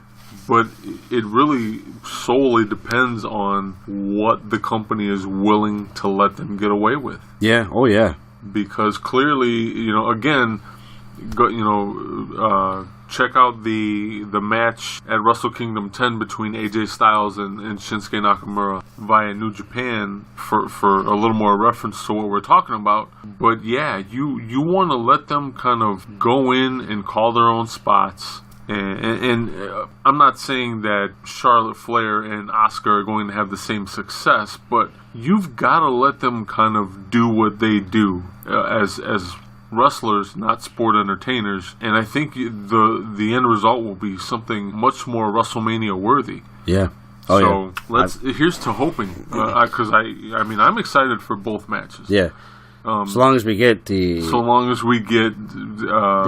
But it really solely depends on what the company is willing to let them get away with. Yeah. Oh, yeah. Because clearly, again, check out the match at Wrestle Kingdom 10 between AJ Styles and Shinsuke Nakamura via New Japan for a little more reference to what we're talking about. But yeah, you want to let them kind of go in and call their own spots. And I'm not saying that Charlotte Flair and Asuka are going to have the same success, but you've got to let them kind of do what they do as wrestlers, not sport entertainers. And I think the end result will be something much more WrestleMania worthy. Yeah. Oh, so here's to hoping, because I'm excited for both matches. Yeah. So long as we get the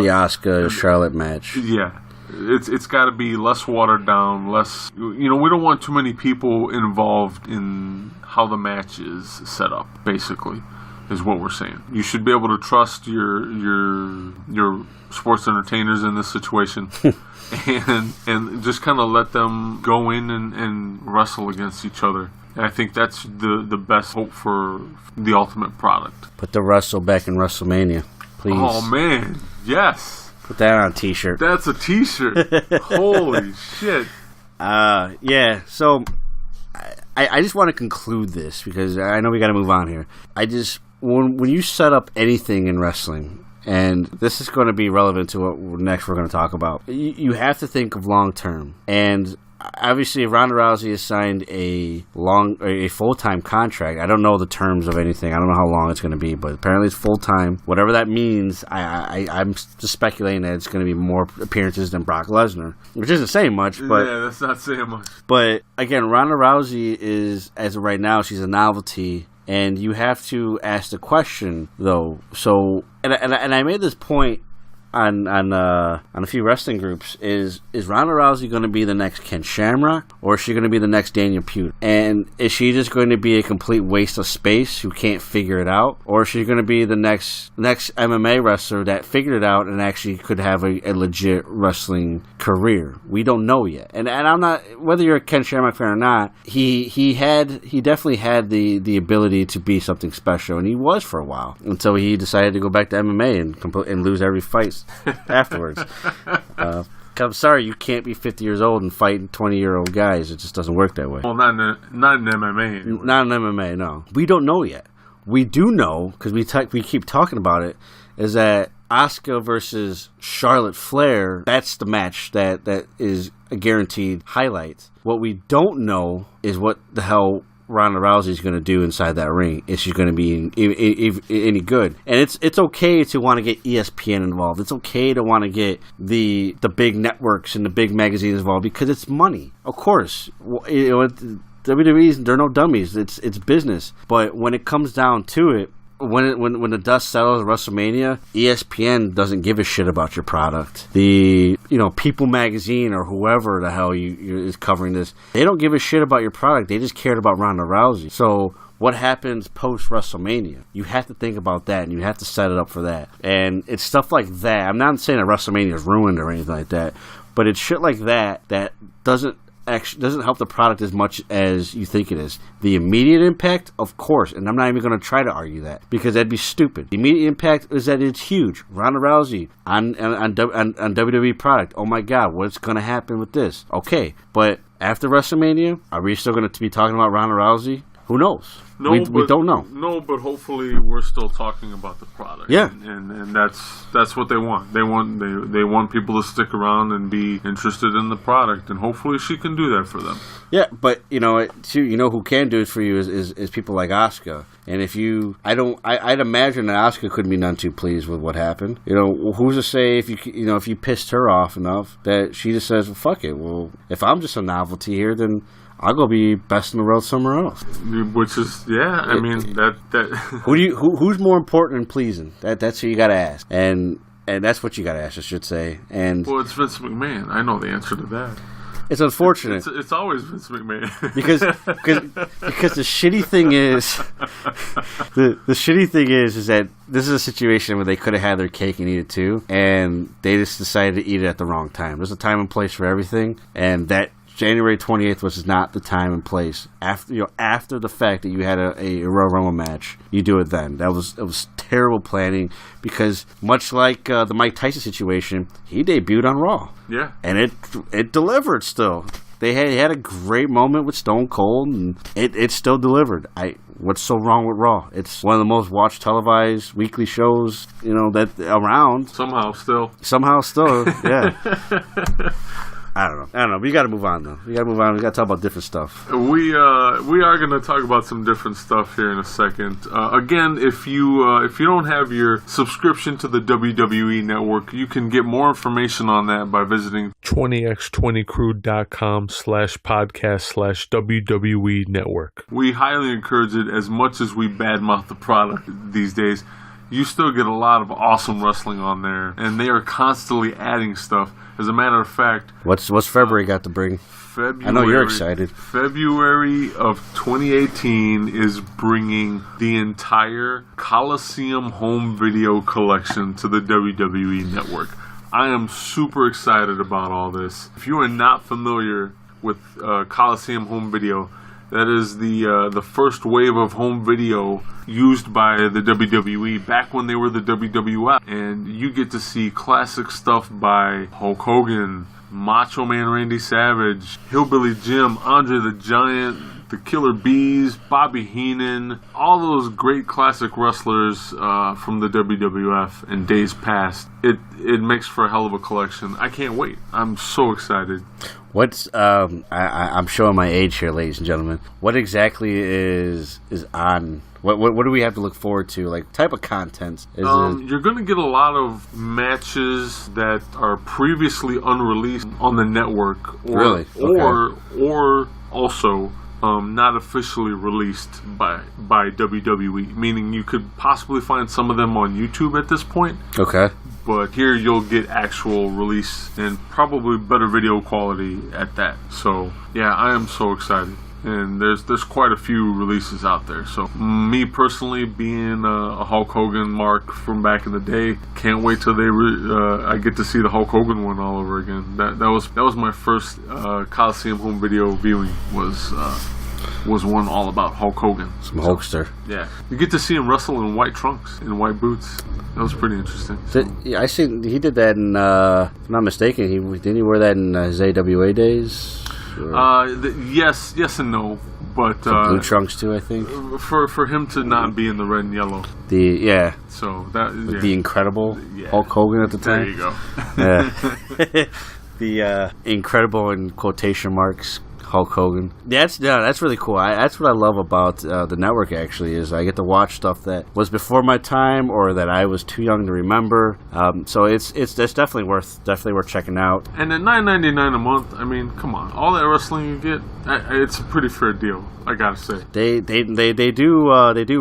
Asuka Charlotte match. Yeah. It's got to be less watered down, less. We don't want too many people involved in how the match is set up. Basically, is what we're saying. You should be able to trust your sports entertainers in this situation, and just kind of let them go in and wrestle against each other. And I think that's the best hope for the ultimate product. Put the wrestle back in WrestleMania, please. Oh man, yes. Put that on a t-shirt. That's a t-shirt. Holy shit. Yeah, so I just want to conclude this because I know we got to move on here. When you set up anything in wrestling, and this is going to be relevant to what next we're going to talk about, you have to think of long term. And obviously, Ronda Rousey has signed a full-time contract. I don't know the terms of anything. I don't know how long it's going to be, but apparently it's full-time. Whatever that means, I'm just speculating that it's going to be more appearances than Brock Lesnar, which isn't saying much. But yeah, that's not saying much. But again, Ronda Rousey is, as of right now, she's a novelty. And you have to ask the question, though. So, and I made this point on a few wrestling groups: is Ronda Rousey going to be the next Ken Shamrock, or is she going to be the next Daniel Puder? And is she just going to be a complete waste of space who can't figure it out, or is she going to be the next MMA wrestler that figured it out and actually could have a legit wrestling career? We don't know yet. And I'm not, whether you're a Ken Shamrock fan or not, he definitely had the ability to be something special, and he was for a while until he decided to go back to MMA and lose every fight afterwards. I'm sorry, you can't be 50 years old and fight 20-year-old guys. It just doesn't work that way. Well, not in MMA. Anyway. Not in MMA, no. We don't know yet. We do know, because we keep talking about it, is that Asuka versus Charlotte Flair, that's the match that is a guaranteed highlight. What we don't know is what the hell Ronda Rousey is going to do inside that ring. Is she going to be any good? And it's okay to want to get ESPN involved. It's okay to want to get the big networks and the big magazines involved because it's money. Of course, WWE, they're no dummies. It's business. But when it comes down to it, when the dust settles at WrestleMania, ESPN doesn't give a shit about your product. The People Magazine or whoever the hell is covering this, they don't give a shit about your product. They just cared about Ronda Rousey. So what happens post WrestleMania? You have to think about that, and you have to set it up for that. And it's stuff like that. I'm not saying that WrestleMania is ruined or anything like that, but it's shit like that doesn't doesn't help the product as much as you think it is. The immediate impact, of course, and I'm not even going to try to argue that because that'd be stupid. The immediate impact is that it's huge. Ronda Rousey on WWE product. Oh my God, what's going to happen with this? Okay, but after WrestleMania, are we still going to be talking about Ronda Rousey? Who knows? No, we don't know. No, but hopefully we're still talking about the product. Yeah, and that's what they want. They want people to stick around and be interested in the product, and hopefully she can do that for them. Yeah, but you know who can do it for you is people like Asuka. And I'd imagine that Asuka couldn't be none too pleased with what happened. You know, who's to say if you pissed her off enough that she just says, well, fuck it. Well, if I'm just a novelty here, then I'll go be best in the world somewhere else. Which is, I mean, that who's more important and pleasing? That's what you got to ask, and that's what you got to ask, I should say. And well, it's Vince McMahon. I know the answer to that. It's unfortunate. It's always Vince McMahon. because the shitty thing is is that this is a situation where they could have had their cake and eat it too, and they just decided to eat it at the wrong time. There's a time and place for everything, and that January 28th was not the time and place. After the fact that you had a Royal Rumble match, you do it then. It was terrible planning because much like the Mike Tyson situation, he debuted on Raw. Yeah, and it delivered still. They had a great moment with Stone Cold, and it still delivered. What's so wrong with Raw? It's one of the most watched televised weekly shows that around. Somehow still, yeah. I don't know. We got to move on, though. We got to talk about different stuff. We are going to talk about some different stuff here in a second. Again, if you don't have your subscription to the WWE Network, you can get more information on that by visiting 20x20crew.com/podcast/WWE Network. We highly encourage it. As much as we badmouth the product these days, you still get a lot of awesome wrestling on there, and they are constantly adding stuff. As a matter of fact, what's February got to bring? I know you're excited. February of 2018 is bringing the entire Coliseum home video collection to the WWE Network. I am super excited about all this. If you are not familiar with Coliseum home video, that is the first wave of home video used by the WWE back when they were the WWF. And you get to see classic stuff by Hulk Hogan, Macho Man Randy Savage, Hillbilly Jim, Andre the Giant, the Killer Bees, Bobby Heenan, all those great classic wrestlers from the WWF in days past. It makes for a hell of a collection. I can't wait. I'm so excited. What's I'm showing my age here, ladies and gentlemen. What exactly is on? What do we have to look forward to? Like type of content? You're going to get a lot of matches that are previously unreleased on the network, or also not officially released by WWE. Meaning you could possibly find some of them on YouTube at this point. Okay. But here you'll get actual release and probably better video quality at that. So yeah, I am so excited. And there's quite a few releases out there. So me personally, being a Hulk Hogan mark from back in the day, can't wait till I get to see the Hulk Hogan one all over again. That was my first Coliseum home video viewing was one all about Hulk Hogan. Some Hulkster. Yeah, you get to see him wrestle in white trunks, in white boots. That was pretty interesting. I seen he did that in. If I'm not mistaken, didn't he wear that in his AWA days? Yes and no, but blue trunks too. I think for him to not be in the red and yellow. So the Incredible Hulk Hogan at the time. There you go. The Incredible in quotation marks Hulk Hogan. That's really cool. That's what I love about the network. Actually, is I get to watch stuff that was before my time or that I was too young to remember. So it's definitely worth checking out. And at $9.99 a month, I mean, come on, all that wrestling you get, it's a pretty fair deal. I gotta say they do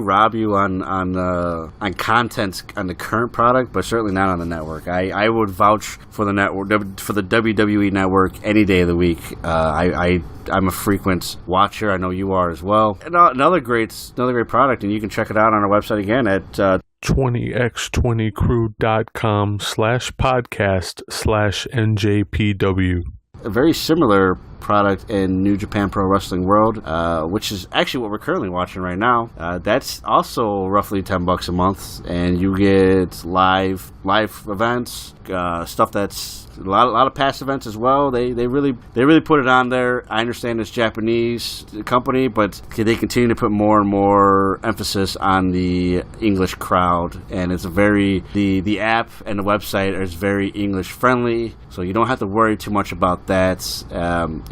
rob you on content on the current product, but certainly not on the network. I would vouch for the network, for the WWE network any day of the week. I'm a frequent watcher. I know you are as well. And another great product, and you can check it out on our website again at 20x20crew.com/podcast/NJPW. A very similar product in New Japan Pro Wrestling World, which is actually what we're currently watching right now. That's also roughly $10 a month, and you get live events, stuff that's a lot of past events as well. They really put it on there. I understand it's Japanese company, but they continue to put more and more emphasis on the English crowd, and it's the app and the website is very English friendly, so you don't have to worry too much about that.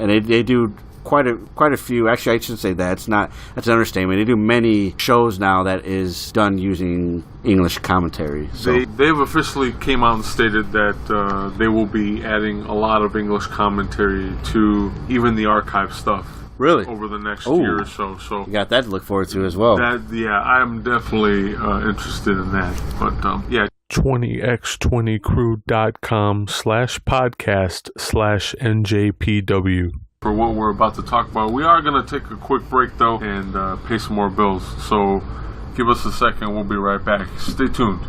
And they do quite a few. Actually, I shouldn't say that. That's an understatement. They do many shows now that is done using English commentary. So They've officially came out and stated that they will be adding a lot of English commentary to even the archive stuff. Really? Over the next year or so. So you got that to look forward to as well. I'm definitely interested in that. But 20x20crew.com/podcast/NJPW. For what we're about to talk about, we are going to take a quick break though and pay some more bills. So give us a second. We'll be right back. Stay tuned.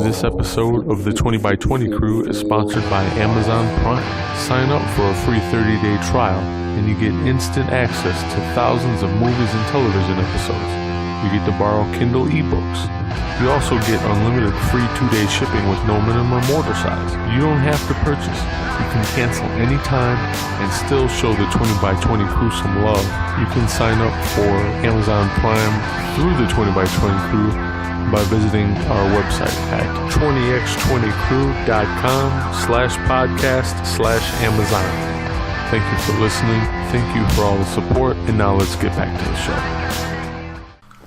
This episode of the 20x20 Crew is sponsored by Amazon Prime. Sign up for a free 30-day trial and you get instant access to thousands of movies and television episodes. You get to borrow Kindle ebooks. You also get unlimited free 2-day shipping with no minimum order size. You don't have to purchase. You can cancel anytime and still show the 20x20 Crew some love. You can sign up for Amazon Prime through the 20x20 Crew by visiting our website at 20x20crew.com/podcast/Amazon. Thank you for listening. Thank you for all the support. And now let's get back to the show.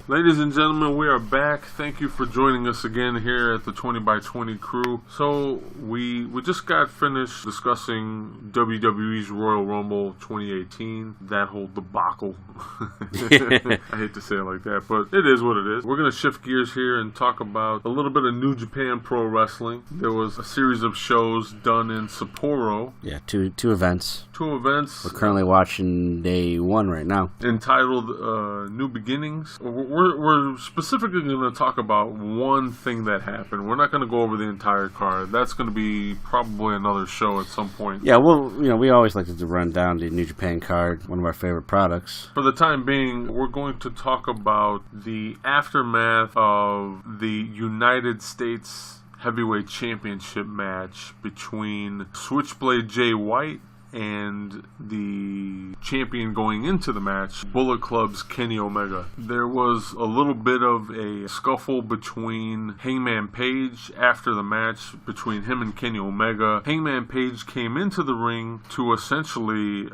Ladies and gentlemen, we are back. Thank you for joining us again here at the 20x20 Crew. So we just got finished discussing WWE's Royal Rumble 2018, that whole debacle. I hate to say it like that, but it is what it is. We're going to shift gears here and talk about a little bit of New Japan Pro Wrestling. There was a series of shows done in Sapporo. Yeah, two events. Two events. We're currently watching day 1 right now. Entitled New Beginnings. We're specifically going to talk about one thing that happened. We're not going to go over the entire card. That's going to be probably another show at some point. Yeah, well, we always like to run down the New Japan card, one of our favorite products. For the time being, we're going to talk about the aftermath of the United States Heavyweight Championship match between Switchblade Jay White and the champion going into the match, Bullet Club's Kenny Omega. There was a little bit of a scuffle between Hangman Page after the match between him and Kenny Omega. Hangman Page came into the ring to essentially,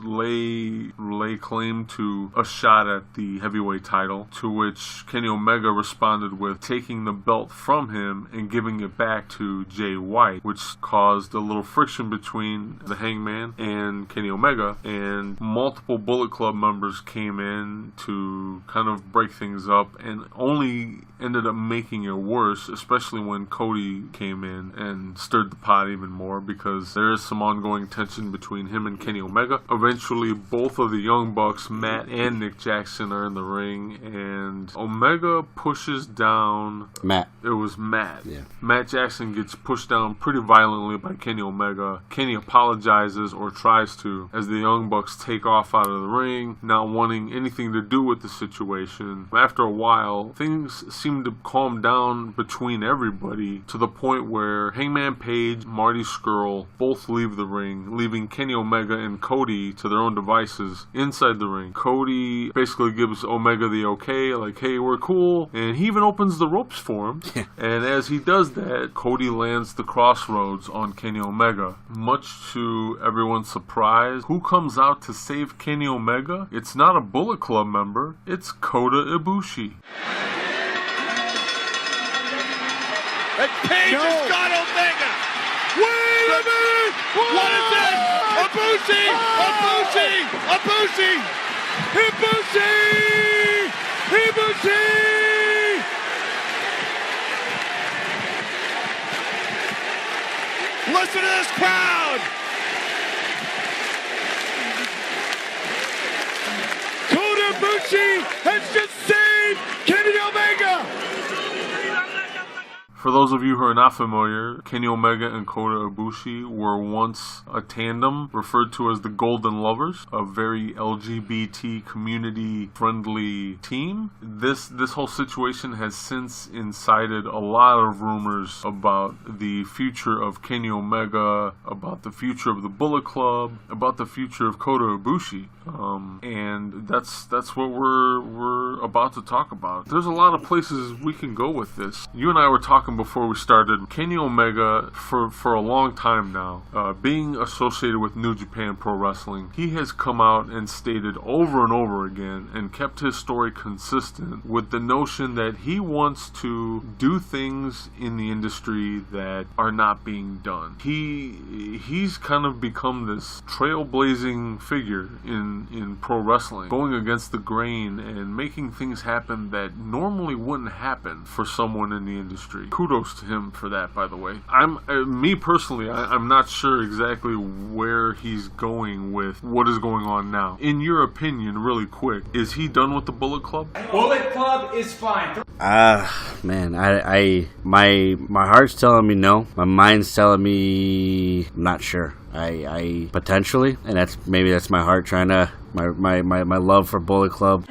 lay claim to a shot at the heavyweight title, to which Kenny Omega responded with taking the belt from him and giving it back to Jay White, which caused a little friction between the Hangman and Kenny Omega, and multiple Bullet Club members came in to kind of break things up, and only ended up making it worse, especially when Cody came in and stirred the pot even more, because there is some ongoing tension between him and Kenny Omega. Eventually, both of the Young Bucks, Matt and Nick Jackson, are in the ring, and Omega pushes down Matt. It was Matt. Yeah. Matt Jackson gets pushed down pretty violently by Kenny Omega. Kenny apologizes, or tries to, as the Young Bucks take off out of the ring, not wanting anything to do with the situation. After a while, things seem to calm down between everybody, to the point where Hangman Page, Marty Scurll both leave the ring, leaving Kenny Omega and Cody to their own devices inside the ring. Cody basically gives Omega the okay, like, hey, we're cool, and he even opens the ropes for him. And as he does that, Cody lands the crossroads on Kenny Omega. Much to everyone's surprise, who comes out to save Kenny Omega? It's not a Bullet Club member, it's Kota Ibushi. And Page has got Omega! Wait a minute! What is this? Ibushi! Ibushi! Ibushi! Listen to this crowd! Kota Ibushi has just saved Kenny Omega! For those of you who are not familiar, Kenny Omega and Kota Ibushi were once a tandem referred to as the Golden Lovers, a very LGBT community-friendly team. This whole situation has since incited a lot of rumors about the future of Kenny Omega, about the future of the Bullet Club, about the future of Kota Ibushi, and that's what we're about to talk about. There's a lot of places we can go with this. You and I were talking before we started. Kenny Omega, for a long time now, being associated with New Japan Pro Wrestling, he has come out and stated over and over again and kept his story consistent with the notion that he wants to do things in the industry that are not being done. He's kind of become this trailblazing figure in pro wrestling, going against the grain and making things happen that normally wouldn't happen for someone in the industry. Kudos to him for that, by the way. I'm not sure exactly where he's going with what is going on now. In your opinion, really quick, is he done with the Bullet Club? Bullet Club is fine. Man, my heart's telling me no. My mind's telling me I'm not sure. I potentially, and that's my heart trying to my love for Bullet Club.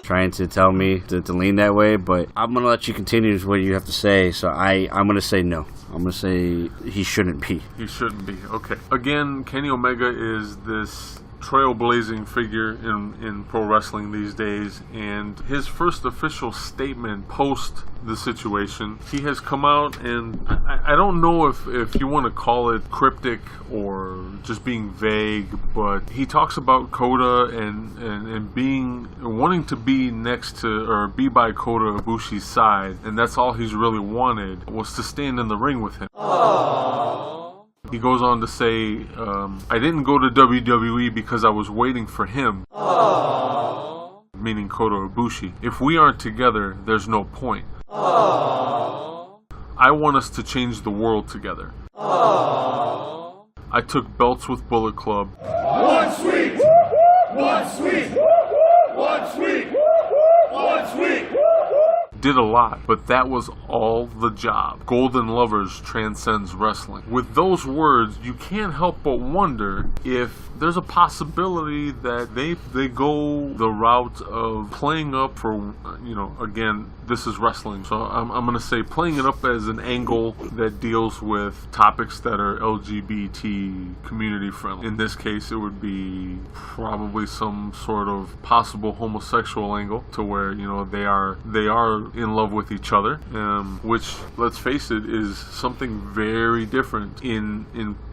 Trying to tell me to lean that way, but I'm going to let you continue with what you have to say, so I'm going to say no. I'm going to say he shouldn't be. He shouldn't be, okay. Again, Kenny Omega is this trailblazing figure in pro wrestling these days, and his first official statement post the situation, he has come out and I don't know if you want to call it cryptic or just being vague, but he talks about Kota and wanting to be next to or be by Kota Ibushi's side, and that's all he's really wanted was to stand in the ring with him. Aww. He goes on to say, I didn't go to WWE because I was waiting for him. Aww. Meaning Kota Ibushi. If we aren't together, there's no point. Aww. I want us to change the world together. Aww. I took belts with Bullet Club. One sweet! One sweet! One sweet! One sweet! Did a lot, but that was all the job. Golden Lovers transcends wrestling. With those words, you can't help but wonder if there's a possibility that they go the route of playing up for, again, this is wrestling, so I'm going to say playing it up as an angle that deals with topics that are LGBT community friendly. In this case, it would be probably some sort of possible homosexual angle to where, they are in love with each other, which, let's face it, is something very different in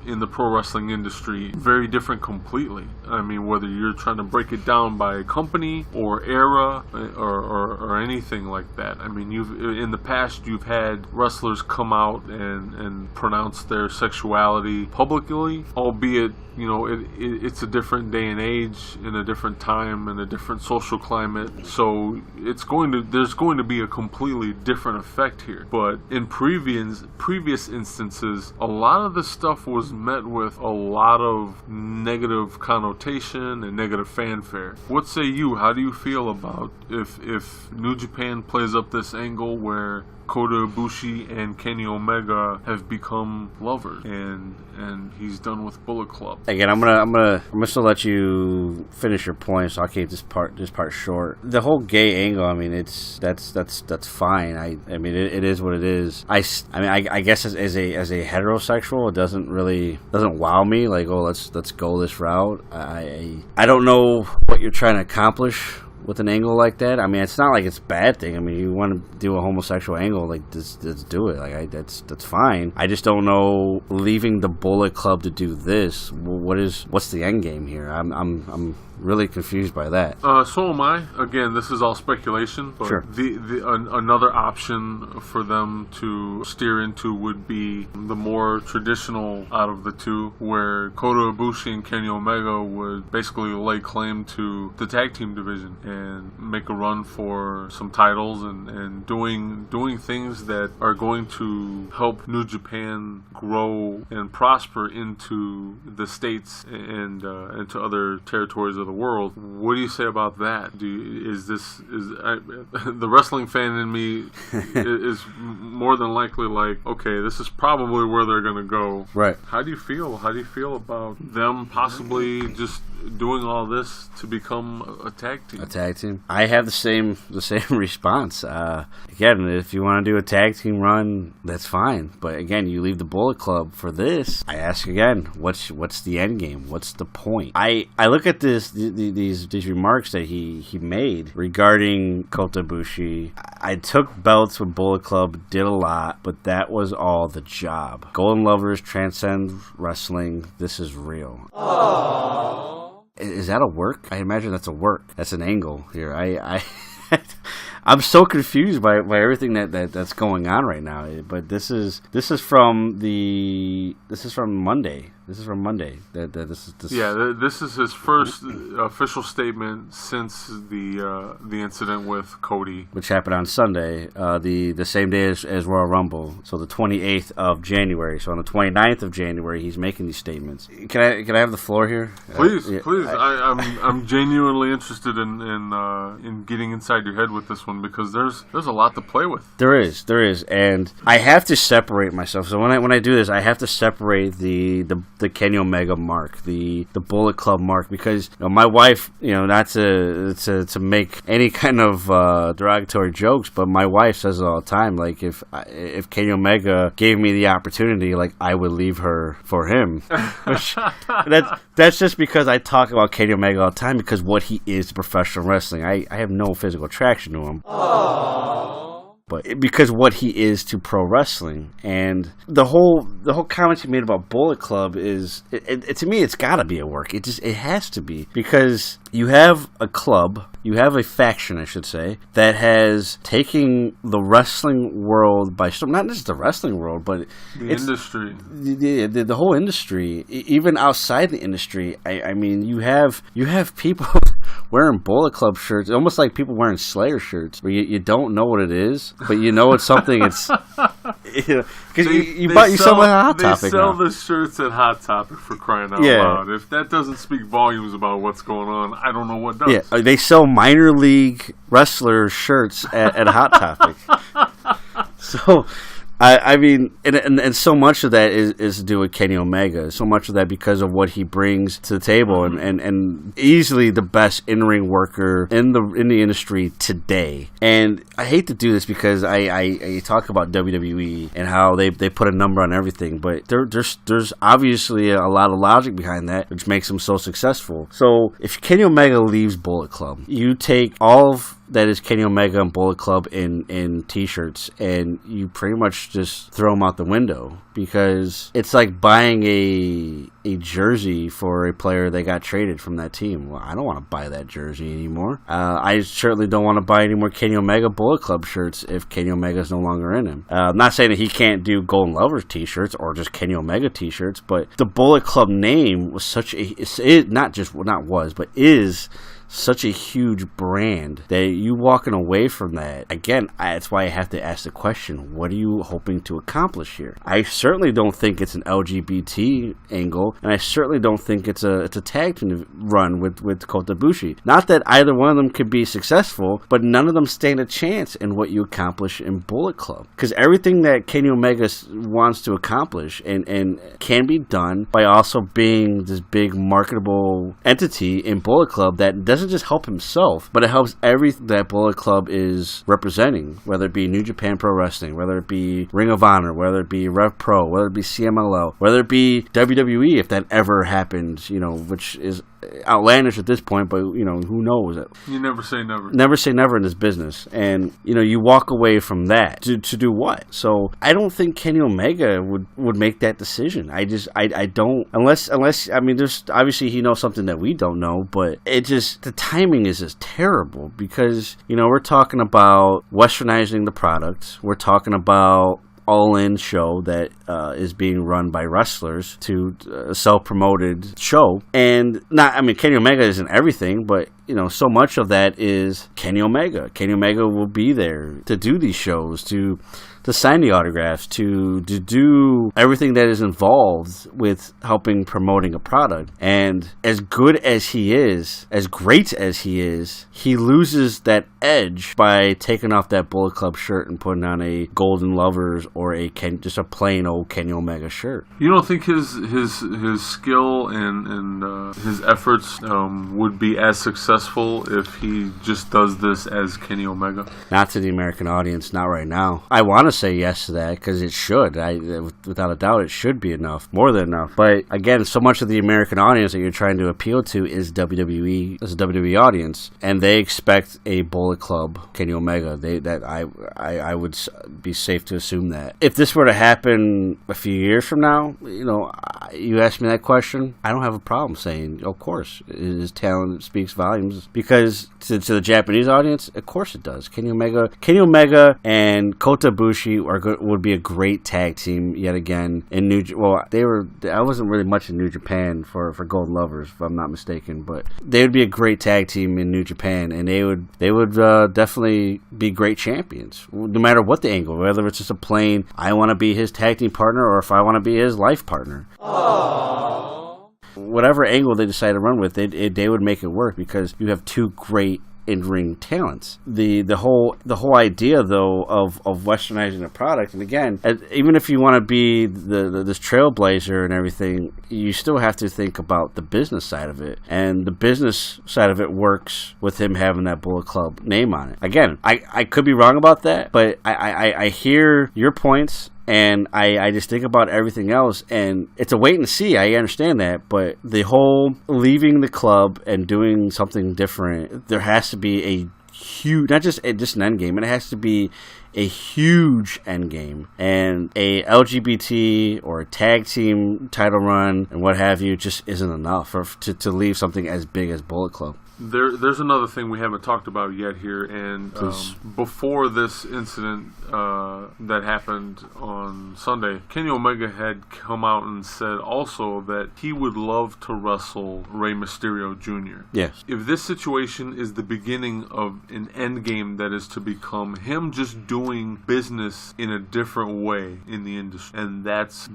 the pro wrestling industry. Very different completely. I mean, whether you're trying to break it down by company or era or anything like that. I mean, in the past you've had wrestlers come out and pronounce their sexuality publicly, albeit it's a different day and age, in a different time, in a different social climate. So there's going to be a completely different effect here. But in previous instances, a lot of this stuff was met with a lot of negative connotation and negative fanfare. What say you? How do you feel about if New Japan plays up this angle where Kota Ibushi and Kenny Omega have become lovers, and he's done with Bullet Club? Again, I'm gonna still let you finish your point, so I'll keep this part short. The whole gay angle, I mean, that's fine. I mean, it is what it is. I guess as a heterosexual, it doesn't wow me. Like, oh, let's go this route. I don't know what you're trying to accomplish with an angle like that. I mean, it's not like it's a bad thing. I mean, you want to do a homosexual angle, like, just do it. Like, that's fine. I just don't know, leaving the Bullet Club to do this, what's the end game here? I'm really confused by that. So am I. Again, this is all speculation, but sure. Another option for them to steer into would be the more traditional out of the two, where Kota Ibushi and Kenny Omega would basically lay claim to the tag team division and make a run for some titles and doing things that are going to help New Japan grow and prosper into the States and to other territories of the the world. What do you say about that? The wrestling fan in me is more than likely like, okay, this is probably where they're going to go. Right. How do you feel? How do you feel about them possibly just doing all this to become a tag team? A tag team? I have the same response. Again, if you want to do a tag team run, that's fine. But again, you leave the Bullet Club for this. I ask again, what's the end game? What's the point? I look at these remarks that he made regarding Kota Ibushi. I took belts with Bullet Club, did a lot, but that was all the job. Golden Lovers transcend wrestling. This is real. Aww. Is that a work? I imagine that's a work. That's an angle here. I'm so confused by everything that's going on right now. But this is from Monday. This is from Monday. This is his first official statement since the incident with Cody, which happened on Sunday, the same day as Royal Rumble, so the 28th of January. So on the 29th of January, he's making these statements. Can I have the floor here? Please. I'm genuinely interested in getting inside your head with this one because there's a lot to play with. There is, and I have to separate myself. So when I do this, I have to separate the Kenny Omega mark, the Bullet Club mark, because my wife, not to make any kind of derogatory jokes, but my wife says it all the time. Like if Kenny Omega gave me the opportunity, like I would leave her for him. Which, that's just because I talk about Kenny Omega all the time because what he is to professional wrestling. I have no physical attraction to him. Aww. But because what he is to pro wrestling, and the whole comment you made about Bullet Club is, to me, it's got to be a work. It has to be, because you have a club, you have a faction, I should say, that has taken the wrestling world by storm. Not just the wrestling world, but the industry, the whole industry, even outside the industry. I mean, you have people wearing Bullet Club shirts, almost like people wearing Slayer shirts, where you don't know what it is, but you know it's something. It's because you sell at Hot Topic. They sell the shirts at Hot Topic, for crying out loud. If that doesn't speak volumes about what's going on, I don't know what does. Yeah, they sell minor league wrestler shirts at Hot Topic. So. I mean, and so much of that is to do with Kenny Omega. So much of that because of what he brings to the table, and easily the best in-ring worker in the industry today. And I hate to do this because I talk about WWE and how they put a number on everything, but there's obviously a lot of logic behind that, which makes him so successful. So if Kenny Omega leaves Bullet Club, you take all of that is Kenny Omega and Bullet Club in t-shirts, and you pretty much just throw them out the window, because it's like buying a jersey for a player that got traded from that team. Well, I don't want to buy that jersey anymore. I certainly don't want to buy any more Kenny Omega Bullet Club shirts if Kenny Omega is no longer in him. I'm not saying that he can't do Golden Lovers t-shirts or just Kenny Omega t-shirts, but the Bullet Club name was is such a huge brand that you walking away from that. Again, that's why I have to ask the question, what are you hoping to accomplish here? I certainly don't think it's an LGBT angle, and I certainly don't think it's a tag team run with Kota Ibushi. Not that either one of them could be successful, but none of them stand a chance in what you accomplish in Bullet Club. Because everything that Kenny Omega wants to accomplish and can be done by also being this big marketable entity in Bullet Club that doesn't just help himself, but it helps everything that Bullet Club is representing, whether it be New Japan Pro Wrestling, whether it be Ring of Honor, whether it be Rev Pro, whether it be CMLL, whether it be WWE, if that ever happened, which is outlandish at this point, but who knows? You never say never. Never say never in this business, and you walk away from that to do what? So I don't think Kenny Omega would make that decision. I don't, unless I mean, there's obviously he knows something that we don't know, but it just, the timing is just terrible, because we're talking about westernizing the product. We're talking about all-in show that is being run by wrestlers to a self-promoted show. And Kenny Omega isn't everything, but so much of that is Kenny Omega. Kenny Omega will be there to do these shows, to sign the autographs, to do everything that is involved with helping promoting a product. And as good as he is, as great as he is, he loses that edge by taking off that Bullet Club shirt and putting on a Golden Lovers or just a plain old Kenny Omega shirt. You don't think his skill and his efforts would be as successful if he just does this as Kenny Omega? Not to the American audience, not right now. I want to say yes to that because it should. Without a doubt, it should be enough, more than enough. But again, so much of the American audience that you're trying to appeal to is WWE, as a WWE audience, and they expect a Bullet Club Kenny Omega. I would be safe to assume that if this were to happen a few years from now, you asked me that question, I don't have a problem saying, of course, his talent speaks volumes, because to the Japanese audience, of course it does. Kenny Omega and Kota Ibushi would be a great tag team yet again in I wasn't really much in New Japan for Golden Lovers, if I'm not mistaken, but they would be a great tag team in New Japan, and they would definitely be great champions, no matter what the angle, whether it's just a plain, I want to be his tag team partner, or if I want to be his life partner. Aww. Whatever angle they decide to run with, they would make it work, because you have two great in-ring talents. The whole idea, though, of westernizing a product, and again, even if you want to be this trailblazer and everything, you still have to think about the business side of it, and the business side of it works with him having that Bullet Club name on it. Again, I could be wrong about that, but I hear your points, and I just think about everything else, and it's a wait and see. I understand that, but the whole leaving the club and doing something different, there has to be a huge, not just an end game, it has to be a huge end game, and a LGBT or a tag team title run and what have you just isn't enough to leave something as big as Bullet Club. There's another thing we haven't talked about yet here, and before this incident that happened on Sunday, Kenny Omega had come out and said also that he would love to wrestle Rey Mysterio Jr. Yes. If this situation is the beginning of an end game that is to become him just doing business in a different way in the industry, and that's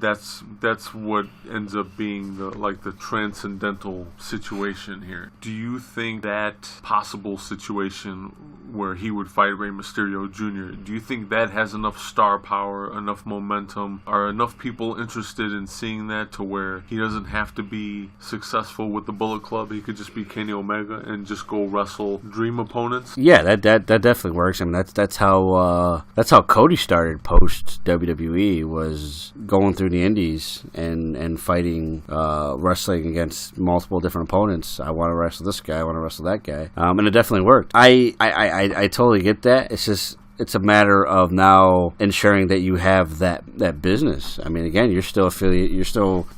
what ends up being the transcendental situation here. Do you think that possible situation where he would fight Rey Mysterio Jr., do you think that has enough star power, enough momentum, are enough people interested in seeing that to where he doesn't have to be successful with the Bullet Club? He could just be Kenny Omega and just go wrestle dream opponents? Yeah, that definitely works. I mean, that's how Cody started post WWE, was going through the indies and fighting, wrestling against multiple different opponents. I want to wrestle this guy, I want to wrestle that guy, and it definitely worked. I totally get that. It's a matter of now ensuring that you have that business. I mean, again, you're still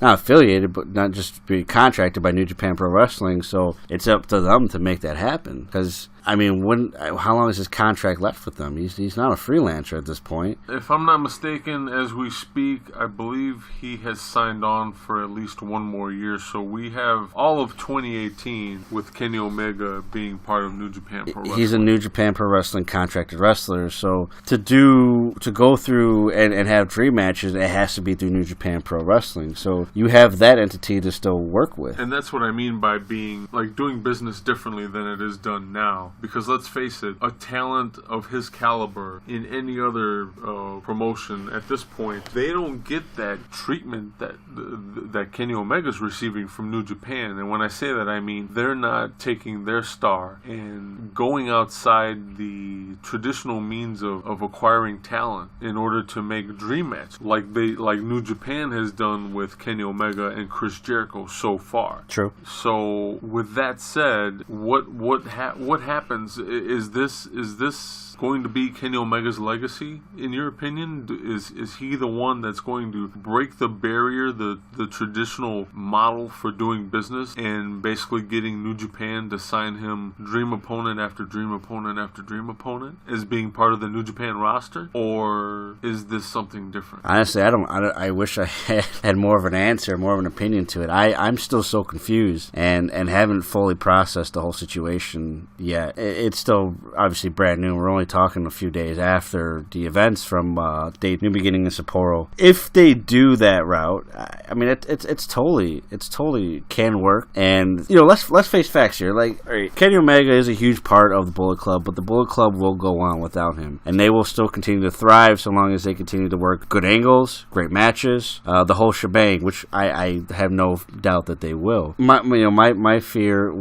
not affiliated, but not just be contracted by New Japan Pro Wrestling. So it's up to them to make that happen. Because I mean, how long is his contract left with them? He's not a freelancer at this point. If I'm not mistaken, as we speak, I believe he has signed on for at least one more year. So we have all of 2018 with Kenny Omega being part of New Japan Pro Wrestling. He's a New Japan Pro Wrestling contracted wrestler. So to go through and have dream matches, it has to be through New Japan Pro Wrestling. So you have that entity to still work with. And that's what I mean by being doing business differently than it is done now. Because let's face it, a talent of his caliber in any other promotion at this point, they don't get that treatment that Kenny Omega's receiving from New Japan. And when I say that, I mean they're not taking their star and going outside the traditional means of acquiring talent in order to make dream match, like New Japan has done with Kenny Omega and Chris Jericho so far. True. So with that said, what happened happens, is this going to be Kenny Omega's legacy, in your opinion? Is he the one that's going to break the barrier, the traditional model for doing business, and basically getting New Japan to sign him dream opponent after dream opponent after dream opponent as being part of the New Japan roster? Or is this something different? Honestly, I wish I had more of an answer, more of an opinion to it. I'm still so confused and haven't fully processed the whole situation yet. It's still obviously brand new. We're only talking a few days after the events from New Beginning in Sapporo. If they do that route, I mean, it's totally can work. And let's face facts here. Like, Kenny Omega is a huge part of the Bullet Club, but the Bullet Club will go on without him, and they will still continue to thrive so long as they continue to work good angles, great matches, the whole shebang, which I have no doubt that they will. My fear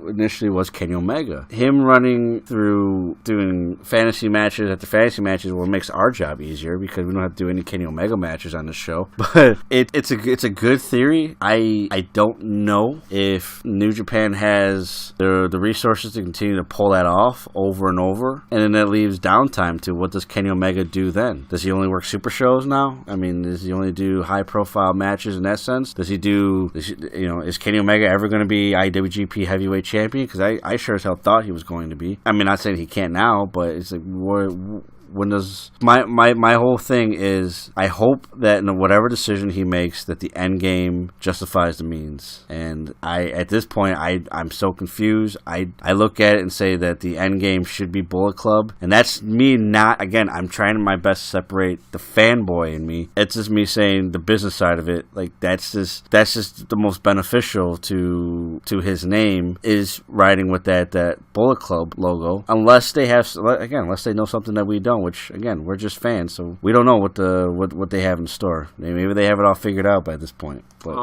initially was Kenny Omega. Him running through doing fantasy matches after fantasy matches makes our job easier because we don't have to do any Kenny Omega matches on the show. But it's a good theory. I don't know if New Japan has the resources to continue to pull that off over and over, and then that leaves downtime to what does Kenny Omega do then? Does he only work super shows now? I mean, does he only do high profile matches in that sense? Is Kenny Omega ever going to be IWGP Heavyweight Champion? Because I sure as hell thought he was going to be. I mean, not saying he can't now, but it's like, when does my whole thing is, I hope that in whatever decision he makes, that the end game justifies the means. And at this point I'm so confused. I look at it and say that the end game should be Bullet Club, and that's me not, again, I'm trying my best to separate the fanboy in me. It's just me saying the business side of it. Like, that's just the most beneficial to his name, is riding with that Bullet Club logo, unless they know something that we don't, which, again, we're just fans, so we don't know what they have in store. Maybe they have it all figured out by this point, but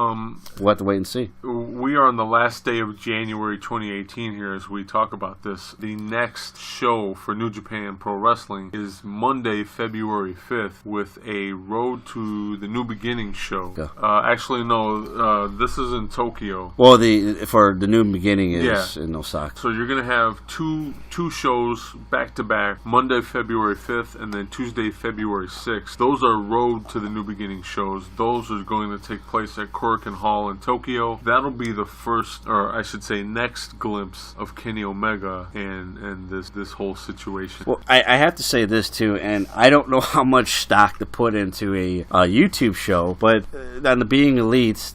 we'll have to wait and see. We are on the last day of January 2018 here as we talk about this. The next show for New Japan Pro Wrestling is Monday, February 5th, with a Road to the New Beginning show. Actually, no, this is in Tokyo. Well, for the New Beginning is in Osaka. So you're going to have two shows back to back, Monday, February 5th, and then Tuesday, February 6th. Those are Road to the New Beginning shows. Those are going to take place at Korakuen Hall in Tokyo. That'll be the first, or I should say next, glimpse of Kenny Omega and this whole situation. Well, I have to say this too, and I don't know how much stock to put into a YouTube show, but on the Being Elites,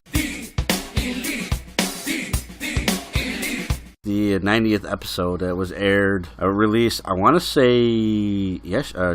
the 90th episode that was released, I want to say,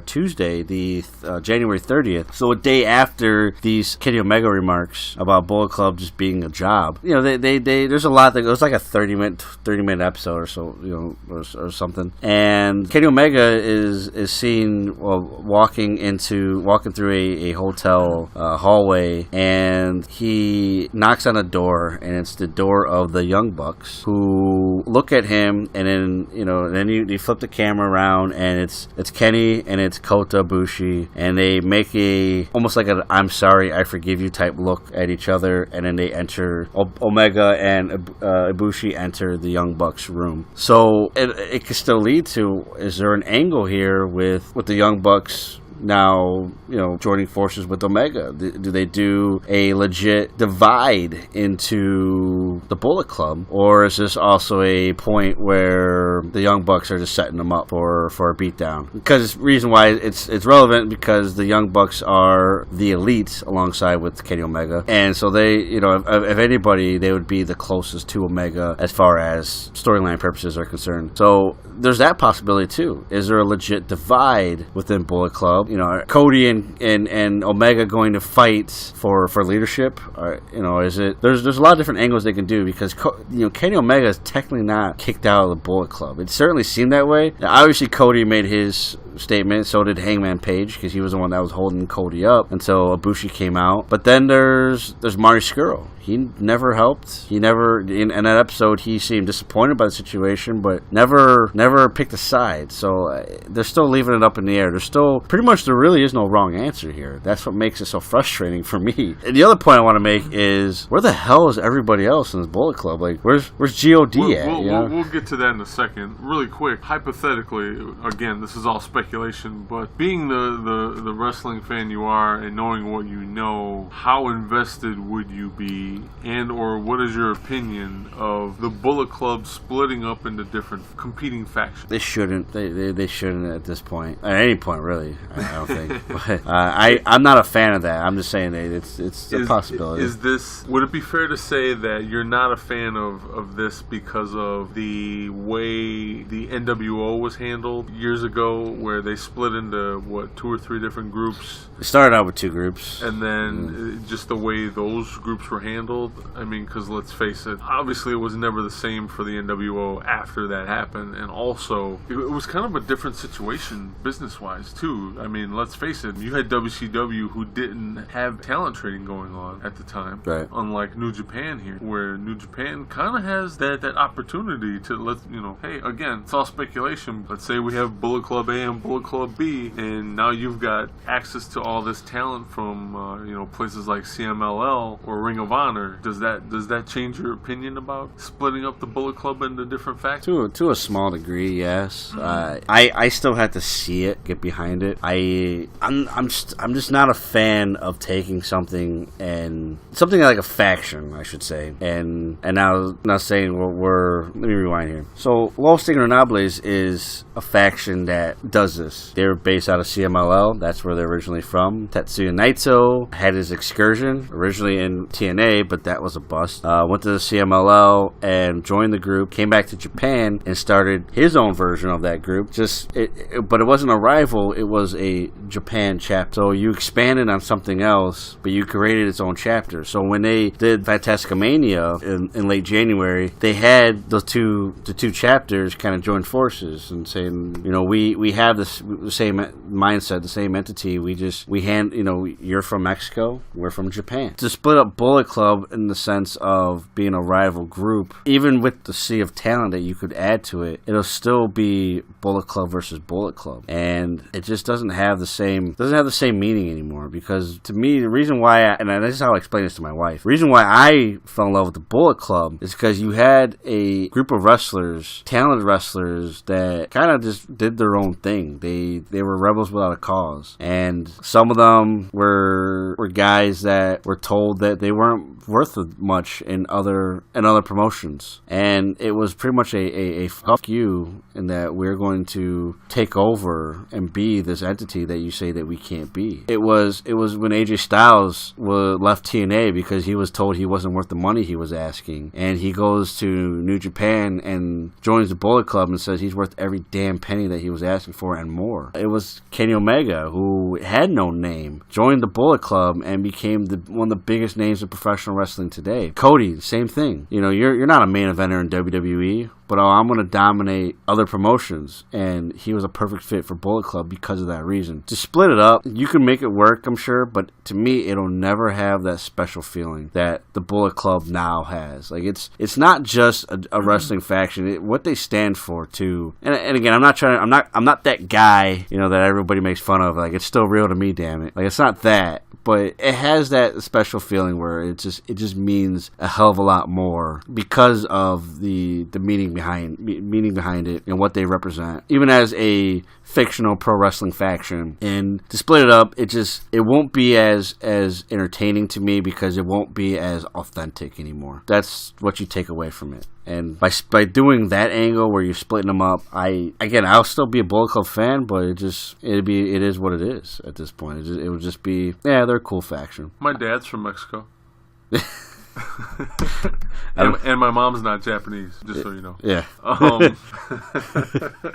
Tuesday, the January 30th. So a day after these Kenny Omega remarks about Bullet Club just being a job. They there's a lot that, it was like a 30 minute episode or so, or something. And Kenny Omega is seen walking through a hotel hallway, and he knocks on a door, and it's the door of the Young Bucks, who look at him, and then you flip the camera around, and it's Kenny and it's Kota Ibushi, and they make almost like a "I'm sorry, I forgive you" type look at each other, and then they enter, Omega and Ibushi enter the Young Bucks room. So it could still lead to, is there an angle here with the Young Bucks now, joining forces with Omega? Do they do a legit divide into the Bullet Club, or is this also a point where the Young Bucks are just setting them up for a beatdown? Because reason why it's relevant, because the Young Bucks are the elites alongside with Kenny Omega, and so they, if anybody, they would be the closest to Omega as far as storyline purposes are concerned. So there's that possibility too. Is there a legit divide within Bullet Club? Cody and Omega going to fight for leadership? Is it? There's a lot of different angles they can do, because Kenny Omega is technically not kicked out of the Bullet Club. It certainly seemed that way. Now, obviously, Cody made his statement. So did Hangman Page, because he was the one that was holding Cody up until Ibushi came out. But then there's Marty Scurll. He never helped. He never, in that episode, he seemed disappointed by the situation, but never picked a side. So they're still leaving it up in the air. There's still, pretty much, there really is no wrong answer here. That's what makes it so frustrating for me. And the other point I want to make is, where the hell is everybody else in this Bullet Club? Like, where's G.O.D. at? We'll get to that in a second. Really quick, hypothetically, again, this is all speculation, but being the wrestling fan you are and knowing what you know, how invested would you be, and or what is your opinion of the Bullet Club splitting up into different competing factions? They shouldn't. They shouldn't at this point. At any point, really. I don't think. But I'm not a fan of that. I'm just saying it's a possibility. Would it be fair to say that you're not a fan of this because of the way the NWO was handled years ago, where they split into, 2 or 3 different groups? It started out with 2 groups. And then just the way those groups were handled? I mean, because let's face it, obviously it was never the same for the NWO after that happened, and also it was kind of a different situation business-wise too. I mean, let's face it, you had WCW, who didn't have talent trading going on at the time, right? Unlike New Japan here, where New Japan kind of has that opportunity to hey, again, it's all speculation. Let's say we have Bullet Club A and Bullet Club B, and now you've got access to all this talent from places like CMLL or Ring of Honor. Does that change your opinion about splitting up the Bullet Club into different factions? To a small degree, yes. I still have to see it, get behind it. I'm just not a fan of taking something like a faction, I should say, and now saying let me rewind here. So Los Ingobernables is a faction that does this. They're based out of CMLL. That's where they're originally from. Tetsuya Naito had his excursion originally in TNA, but that was a bust. Went to the CMLL and joined the group, came back to Japan and started his own version of that group. But it wasn't a rival, it was a Japan chapter. So you expanded on something else, but you created its own chapter. So when they did Fantasticamania in late January, they had the two chapters kind of join forces and saying, we have the same mindset, the same entity. You're from Mexico, we're from Japan. To split up Bullet Club in the sense of being a rival group, even with the sea of talent that you could add to it, it'll still be Bullet Club versus Bullet Club, and it just doesn't have the same meaning anymore. Because to me, the reason why, and this is how I explain this to my wife, the reason why I fell in love with the Bullet Club is because you had a group of wrestlers, talented wrestlers, that kind of just did their own thing. They were rebels without a cause, and some of them were guys that were told that they weren't worth much in other promotions, and it was pretty much a fuck you, in that we're going to take over and be this entity that you say that we can't be. It was when AJ Styles left TNA because he was told he wasn't worth the money he was asking, and he goes to New Japan and joins the Bullet Club and says he's worth every damn penny that he was asking for and more. It was Kenny Omega, who had no name, joined the Bullet Club and became one of the biggest names of professional wrestling today. Cody, same thing. You're not a main eventer in WWE, but I'm going to dominate other promotions, and he was a perfect fit for Bullet Club because of that reason. To split it up, you can make it work, I'm sure, but to me, it'll never have that special feeling that the Bullet Club now has. Like, it's not just a wrestling faction. What they stand for too. And again, I'm not that guy, that everybody makes fun of. Like, it's still real to me, damn it. Like, it's not that. But it has that special feeling where it just means a hell of a lot more because of the meaning behind it and what they represent, even as a fictional pro wrestling faction. And to split it up, it won't be as entertaining to me because it won't be as authentic anymore. That's what you take away from it. And by doing that angle where you're splitting them up, I'll still be a Bullet Club fan, but it is what it is at this point. It would just be, yeah, they're a cool faction. My dad's from Mexico. And my mom's not Japanese, just so you know. Yeah.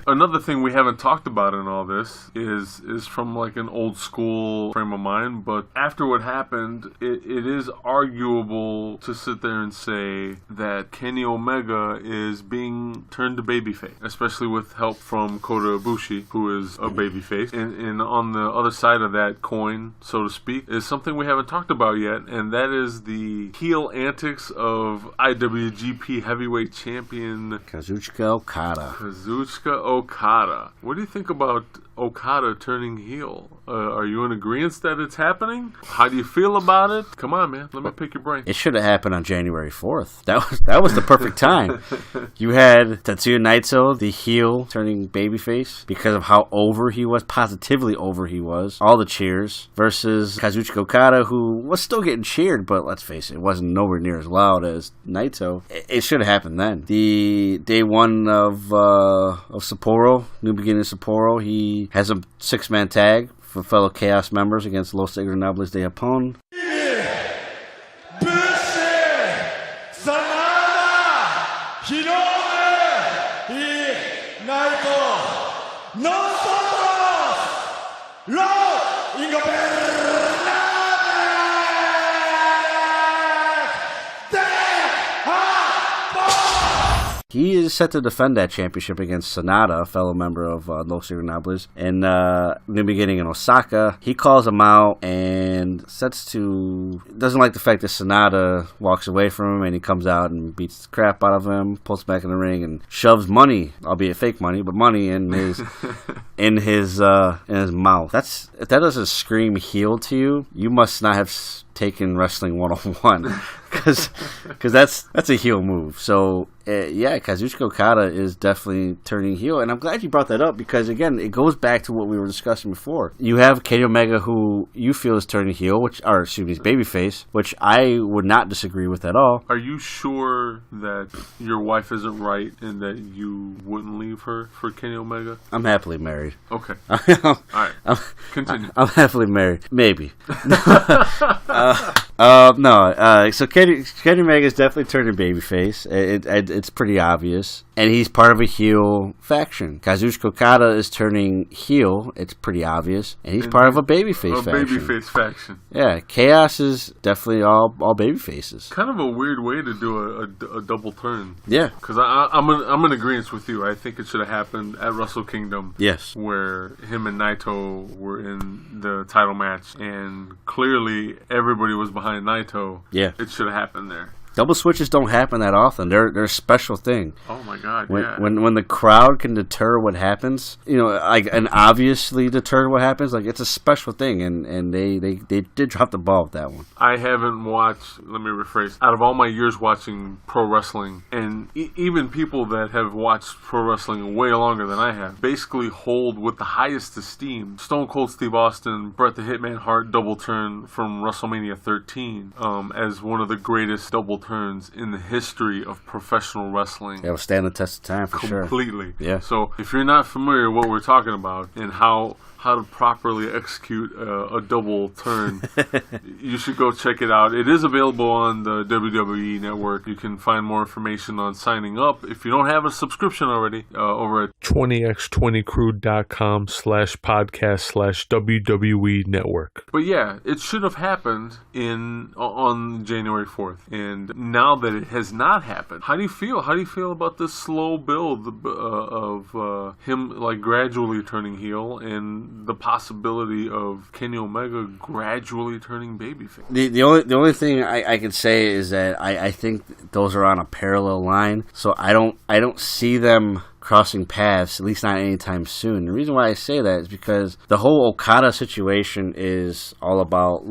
Another thing we haven't talked about in all this is from like an old school frame of mind, but after what happened, it is arguable to sit there and say that Kenny Omega is being turned to babyface, especially with help from Kota Ibushi, who is a babyface. And on the other side of that coin, so to speak, is something we haven't talked about yet, and that is the heel antics of IWGP Heavyweight Champion Kazuchika Okada. What do you think about Okada turning heel? Are you in agreement that it's happening? How do you feel about it? Come on, man. Let me pick your brain. It should have happened on January 4th. That was the perfect time. You had Tetsuya Naito, the heel, turning babyface because of how over he was, positively over he was. All the cheers. Versus Kazuchika Okada, who was still getting cheered, but let's face it wasn't nowhere near as loud as Naito. It should have happened then. The day one of Sapporo, New Beginning of Sapporo, he has a 6-man tag for fellow Chaos members against Los Ingobernables de Japón. He is set to defend that championship against Sanada, a fellow member of Los Ingobernables, in New Beginning in Osaka. He calls him out and doesn't like the fact that Sanada walks away from him, and he comes out and beats the crap out of him, pulls back in the ring, and shoves money, albeit fake money, but money in his in his mouth. If that doesn't scream heel to you, you must not have taken Wrestling 101, because that's a heel move. So Kazuchika Okada is definitely turning heel, and I'm glad you brought that up because again, it goes back to what we were discussing before. You have Kenny Omega, who you feel is turning heel, is babyface, which I would not disagree with at all. Are you sure that your wife isn't right and that you wouldn't leave her for Kenny Omega? I'm happily married. Okay. All right. Continue. I'm happily married. Maybe. So Kenny Omega is definitely turning babyface. It's pretty obvious, and he's part of a heel faction. Kazuchika Okada is turning heel. It's pretty obvious, and he's part of a babyface faction. Babyface faction. Yeah, Chaos is definitely all babyfaces. Kind of a weird way to do a double turn. Yeah, because I'm in agreement with you. I think it should have happened at Wrestle Kingdom. Yes, where him and Naito were in the title match, and clearly everybody was behind Naito. Yeah, it should have happened there. Double switches don't happen that often. They're a special thing. Oh my God! When the crowd can deter what happens, and obviously deter what happens, it's a special thing, and they did drop the ball with that one. I haven't watched. Let me rephrase. Out of all my years watching pro wrestling, and even people that have watched pro wrestling way longer than I have, basically hold with the highest esteem Stone Cold Steve Austin, Bret the Hitman Hart double turn from WrestleMania 13 as one of the greatest double turns in the history of professional wrestling. It will stand the test of time for sure. Completely. Yeah. So if you're not familiar with what we're talking about and how to properly execute a double turn, you should go check it out. It is available on the WWE Network. You can find more information on signing up if you don't have a subscription already over at 20x20crew.com/podcast/WWE Network. But yeah, it should have happened on January 4th. And now that it has not happened, how do you feel? How do you feel about this slow build of him gradually turning heel and the possibility of Kenny Omega gradually turning babyface? The only thing I can say is that I think those are on a parallel line. So I don't see them crossing paths, at least not anytime soon. The reason why I say that is because the whole Okada situation is all about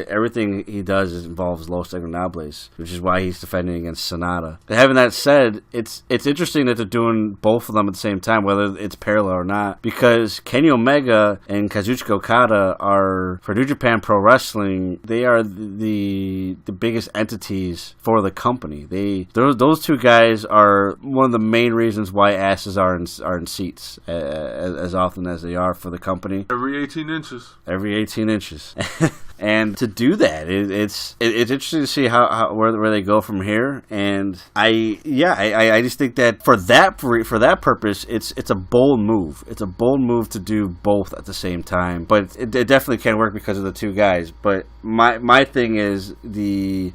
everything he does involves Los Ingobernables, which is why he's defending against Sanada. And having that said, it's interesting that they're doing both of them at the same time, whether it's parallel or not, because Kenny Omega and Kazuchika Okada are, for New Japan Pro Wrestling, they are the biggest entities for the company. Those two guys are one of the main reasons why asses are in seats as often as they are for the company. Every 18 inches. And to do that, it's interesting to see how where they go from here. And I just think that for that purpose, it's a bold move. It's a bold move to do both at the same time. But it definitely can work because of the two guys. But my thing is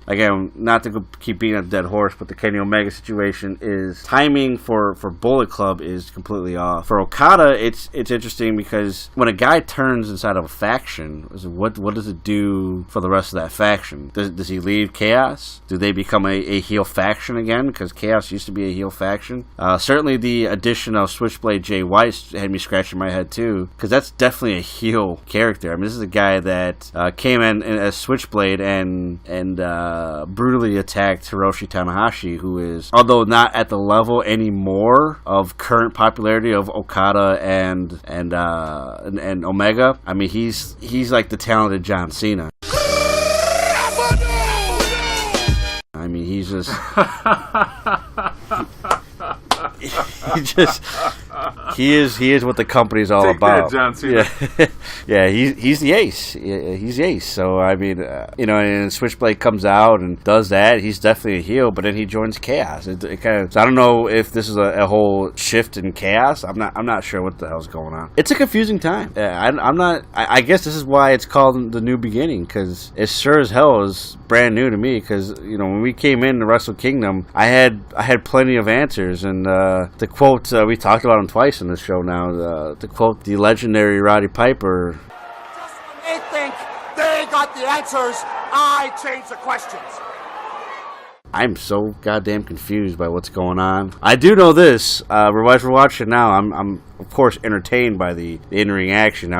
again, not to keep beating a dead horse, but the Kenny Omega situation is timing for Bullet Club is completely off. For Okada, it's interesting because when a guy turns inside of a faction, what does it do for the rest of that faction? Does he leave Chaos? Do they become a heel faction again? Because Chaos used to be a heel faction. Certainly the addition of Switchblade Jay White had me scratching my head too, because that's definitely a heel character. I mean, this is a guy that came in as Switchblade and brutally attacked Hiroshi Tanahashi, who is, although not at the level anymore of current popularity of Okada and Omega. I mean, he's like the talented John Cena. I mean, he's just he is what the company's all Take about. That, John Cena. Yeah, he's the ace. He's the ace. So I mean, and Switchblade comes out and does that. He's definitely a heel, but then he joins Chaos. It kind of. So I don't know if this is a whole shift in Chaos. I'm not sure what the hell's going on. It's a confusing time. I'm not. I guess this is why it's called the New Beginning, because it sure as hell is brand new to me. Because when we came into Wrestle Kingdom, I had plenty of answers, and to quote, we talked about him twice in this show now. To quote the legendary Roddy Piper. Just when they think they got the answers, I change the questions. I'm so goddamn confused by what's going on. I do know this. As we're watching now, I'm of course entertained by the in-ring action.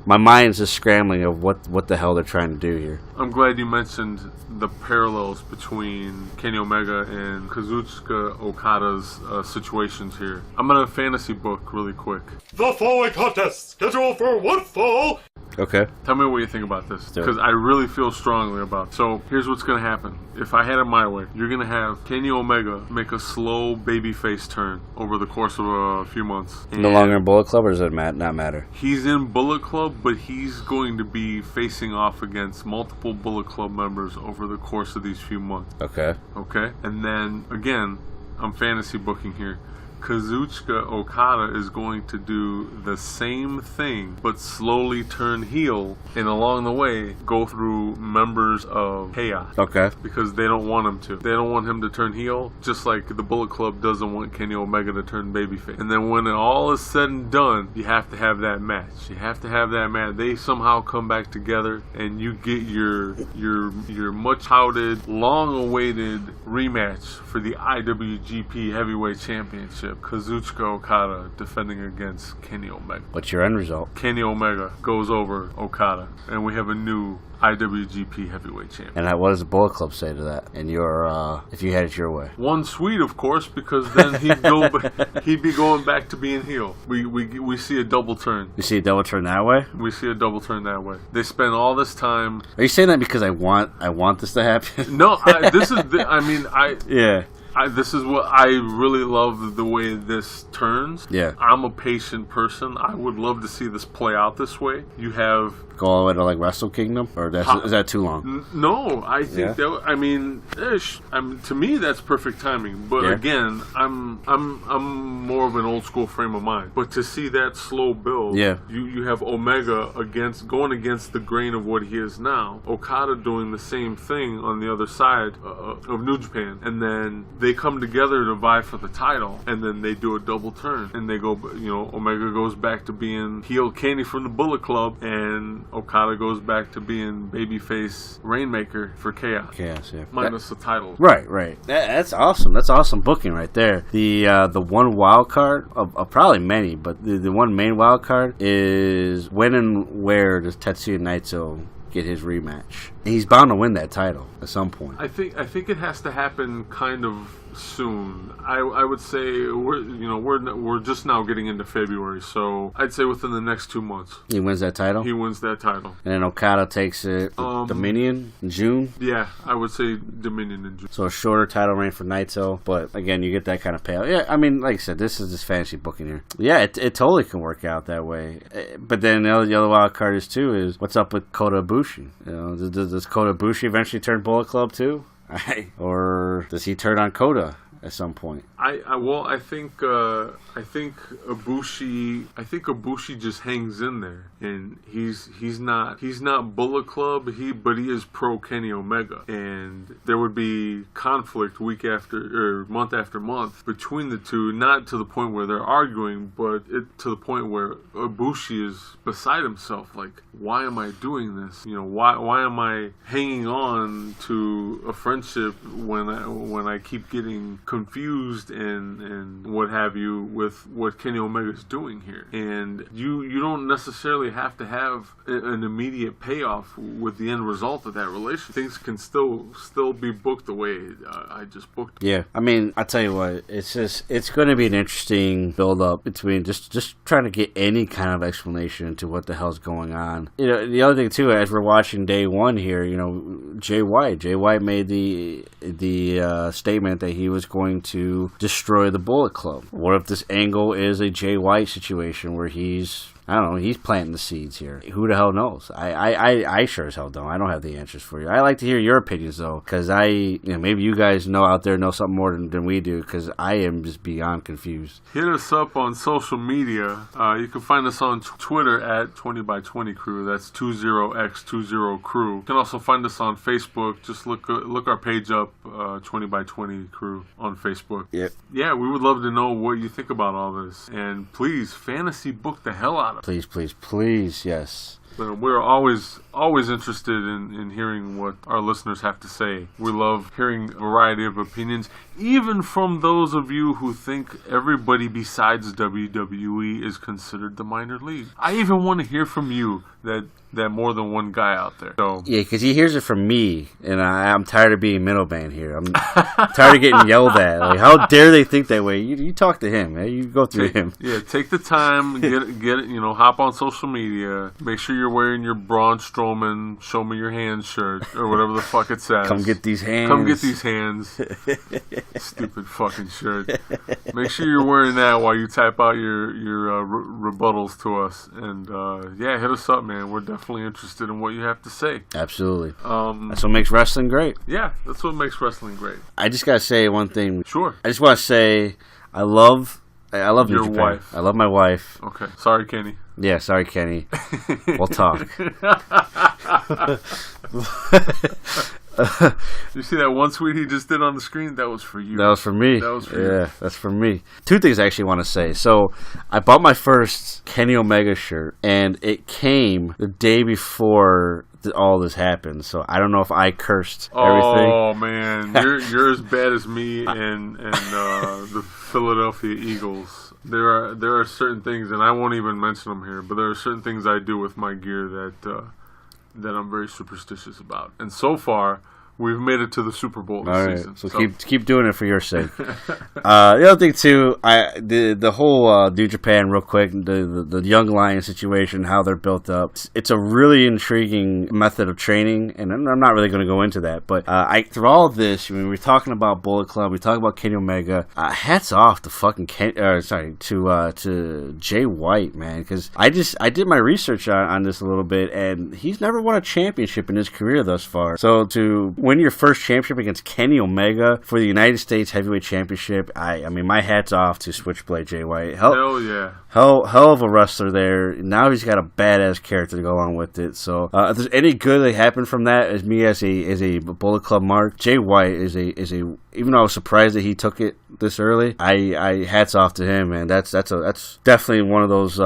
My mind's just scrambling of what the hell they're trying to do here. I'm glad you mentioned the parallels between Kenny Omega and Kazuchika Okada's situations here. I'm going to fantasy book really quick. The following contest scheduled for one fall. Okay. Tell me what you think about this, Do it. because I really feel strongly about it. So here's what's going to happen. If I had it my way, you're going to have Kenny Omega make a slow babyface turn over the course of a few months. No longer in Bullet Club, or does it not matter? He's in Bullet Club, but he's going to be facing off against multiple Bullet Club members over the course of these few months. Okay. Okay? And then, again, I'm fantasy booking here. Kazuchika Okada is going to do the same thing, but slowly turn heel, and along the way, go through members of Chaos. Okay. Because they don't want him to. They don't want him to turn heel, just like the Bullet Club doesn't want Kenny Omega to turn babyface. And then when it all is said and done, you have to have that match. You have to have that match. They somehow come back together, and you get your much touted, long-awaited rematch for the IWGP Heavyweight Championship. Kazuchika Okada defending against Kenny Omega. What's your end result? Kenny Omega goes over Okada, and we have a new IWGP Heavyweight Champion. And what does the Bullet Club say to that? And if you had it your way? One sweet, of course, because then he'd be going back to being heel. We see a double turn. You see a double turn that way? We see a double turn that way. They spend all this time. Are you saying that because I want this to happen? No, this is. Yeah. This is what I really love, the way this turns. Yeah. I'm a patient person. I would love to see this play out this way. You have... Go all the way to like Wrestle Kingdom? Or is that too long? No, I think to me that's perfect timing. But again, I'm more of an old school frame of mind. But to see that slow build, you have Omega going against the grain of what he is now. Okada doing the same thing on the other side of New Japan, and then they come together to vie for the title, and then they do a double turn, and they go, Omega goes back to being heel Kenny from the Bullet Club, and Okada goes back to being babyface Rainmaker for Chaos. Chaos, yeah. Minus the title. Right. That's awesome. That's awesome booking right there. The one wild card of probably many, but the one main wild card is when and where does Tetsuya Naito get his rematch? He's bound to win that title at some point. I think it has to happen kind of soon. I would say we're just now getting into February, so I'd say within the next 2 months. He wins that title? He wins that title. And then Okada takes it Dominion in June? Yeah, I would say Dominion in June. So a shorter title reign for Naito, but again, you get that kind of payout. Yeah, I mean, like I said, this is just fantasy booking here. Yeah, it totally can work out that way. But then the other wild card is what's up with Kota Ibushi? Does Kota Ibushi eventually turn Bullet Club too? Or does he turn on Kota at some point? I think Ibushi just hangs in there, and he's not Bullet Club, but he is pro Kenny Omega, and there would be conflict month after month between the two, not to the point where they're arguing, but to the point where Ibushi is beside himself, like, why am I doing this? Why am I hanging on to a friendship when I keep getting confused and what have you with what Kenny Omega is doing here? And you don't necessarily have to have an immediate payoff with the end result of that relationship. Things can still be booked the way I just booked them. Yeah, I mean, I'll tell you what, it's going to be an interesting build up between just trying to get any kind of explanation into what the hell's going on. The other thing too, as we're watching day one here, Jay White made the statement that he was going to destroy the Bullet Club. What if this angle is a Jay White situation where he's planting the seeds here? Who the hell knows? I sure as hell don't. I don't have the answers for you. I like to hear your opinions though, because maybe you guys out there know something more than we do, because I am just beyond confused. Hit us up on social media. You can find us on Twitter at 20by20 Crew. That's 20x20 Crew. You can also find us on Facebook. Just look our page up, 20by20 Crew on Facebook. Yep. Yeah, we would love to know what you think about all this, and please fantasy book the hell out of it. Please, yes. We're always interested in hearing what our listeners have to say. We love hearing a variety of opinions, even from those of you who think everybody besides WWE is considered the minor league. I even want to hear from you that more than one guy out there. So yeah, because he hears it from me, and I'm tired of being middleman here. I'm tired of getting yelled at. Like, how dare they think that way? You talk to him, man. You go through him. Yeah, take the time, get hop on social media. Make sure you're wearing your Braun Strowman "Show Me Your Hands" shirt or whatever the fuck it says. Come get these hands. Stupid fucking shirt. Make sure you're wearing that while you type out your rebuttals to us, and hit us up, man. We're definitely interested in what you have to say. Absolutely. That's what makes wrestling great. Yeah, that's what makes wrestling great. I just gotta say one thing. Sure. I just want to say I love your wife. I love my wife. Okay. Sorry, Kenny. Yeah, sorry, Kenny. We'll talk. You see that one tweet he just did on the screen? That was for you. That was for me. That was for you. Yeah, that's for me. Two things I actually want to say. So, I bought my first Kenny Omega shirt, and it came the day before all this happened. So, I don't know if I cursed everything. Oh, man. You're as bad as me and the Philadelphia Eagles. There are certain things, and I won't even mention them here, but there are certain things I do with my gear that I'm very superstitious about. And so far, we've made it to the Super Bowl this season. So keep doing it for your sake. The other thing too, the whole New Japan, real quick, the Young Lion situation, how they're built up. It's a really intriguing method of training, and I'm not really going to go into that. But through all of this, we're talking about Bullet Club, we talk about Kenny Omega. Hats off to fucking to Jay White, man, because I did my research on this a little bit, and he's never won a championship in his career thus far. So to win your first championship against Kenny Omega for the United States Heavyweight Championship, I mean, my hat's off to Switchblade Jay White. Hell yeah. Hell of a wrestler there. Now he's got a badass character to go along with it. So if there's any good that happened from that, as me as a Bullet Club mark, Jay White is a even though I was surprised that he took it this early, I hats off to him, man. That's definitely one of those.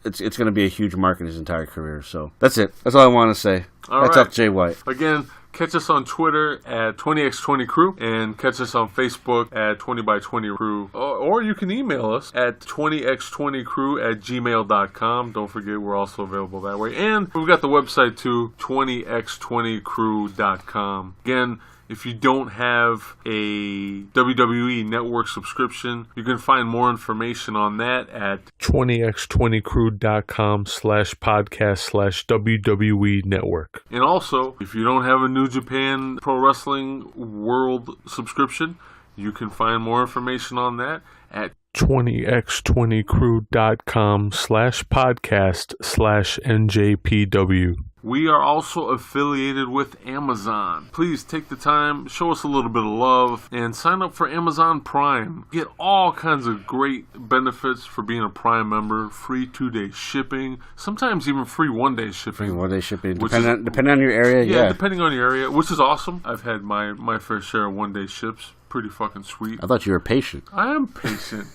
It's going to be a huge mark in his entire career. So that's it. That's all I want to say. Hats off to Jay White. Again, catch us on Twitter at 20x20 Crew, and catch us on Facebook at 20by20 Crew. Or you can email us at 20x20crew@gmail.com. Don't forget, we're also available that way. And we've got the website too, 20x20crew.com. Again, If you don't have a WWE Network subscription, you can find more information on that at 20x20crew.com/podcast/WWE Network. And also, if you don't have a New Japan Pro Wrestling World subscription, you can find more information on that at 20x20crew.com/podcast/NJPW. We are also affiliated with Amazon. Please take the time, show us a little bit of love, and sign up for Amazon Prime. Get all kinds of great benefits for being a Prime member. Free 2-day shipping, sometimes even free 1-day shipping. Free 1-day shipping, depending on your area. Yeah, depending on your area, which is awesome. I've had my fair share of 1-day ships. Pretty fucking sweet. I thought you were patient. I am patient.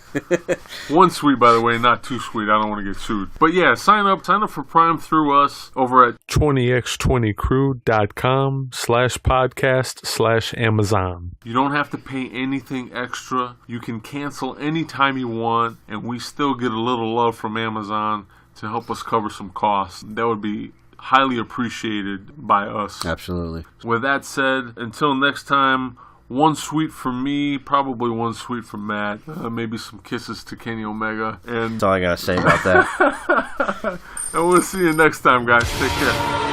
One sweet, by the way, not too sweet. I don't want to get sued. But yeah, sign up for Prime through us over at 20x20crew.com/podcast/Amazon. You don't have to pay anything extra. You can cancel anytime you want, and we still get a little love from Amazon to help us cover some costs. That would be highly appreciated by us. Absolutely. With that said, until next time, one sweet from me, probably one sweet from Matt. Maybe some kisses to Kenny Omega. And that's all I gotta say about that. And we'll see you next time, guys. Take care.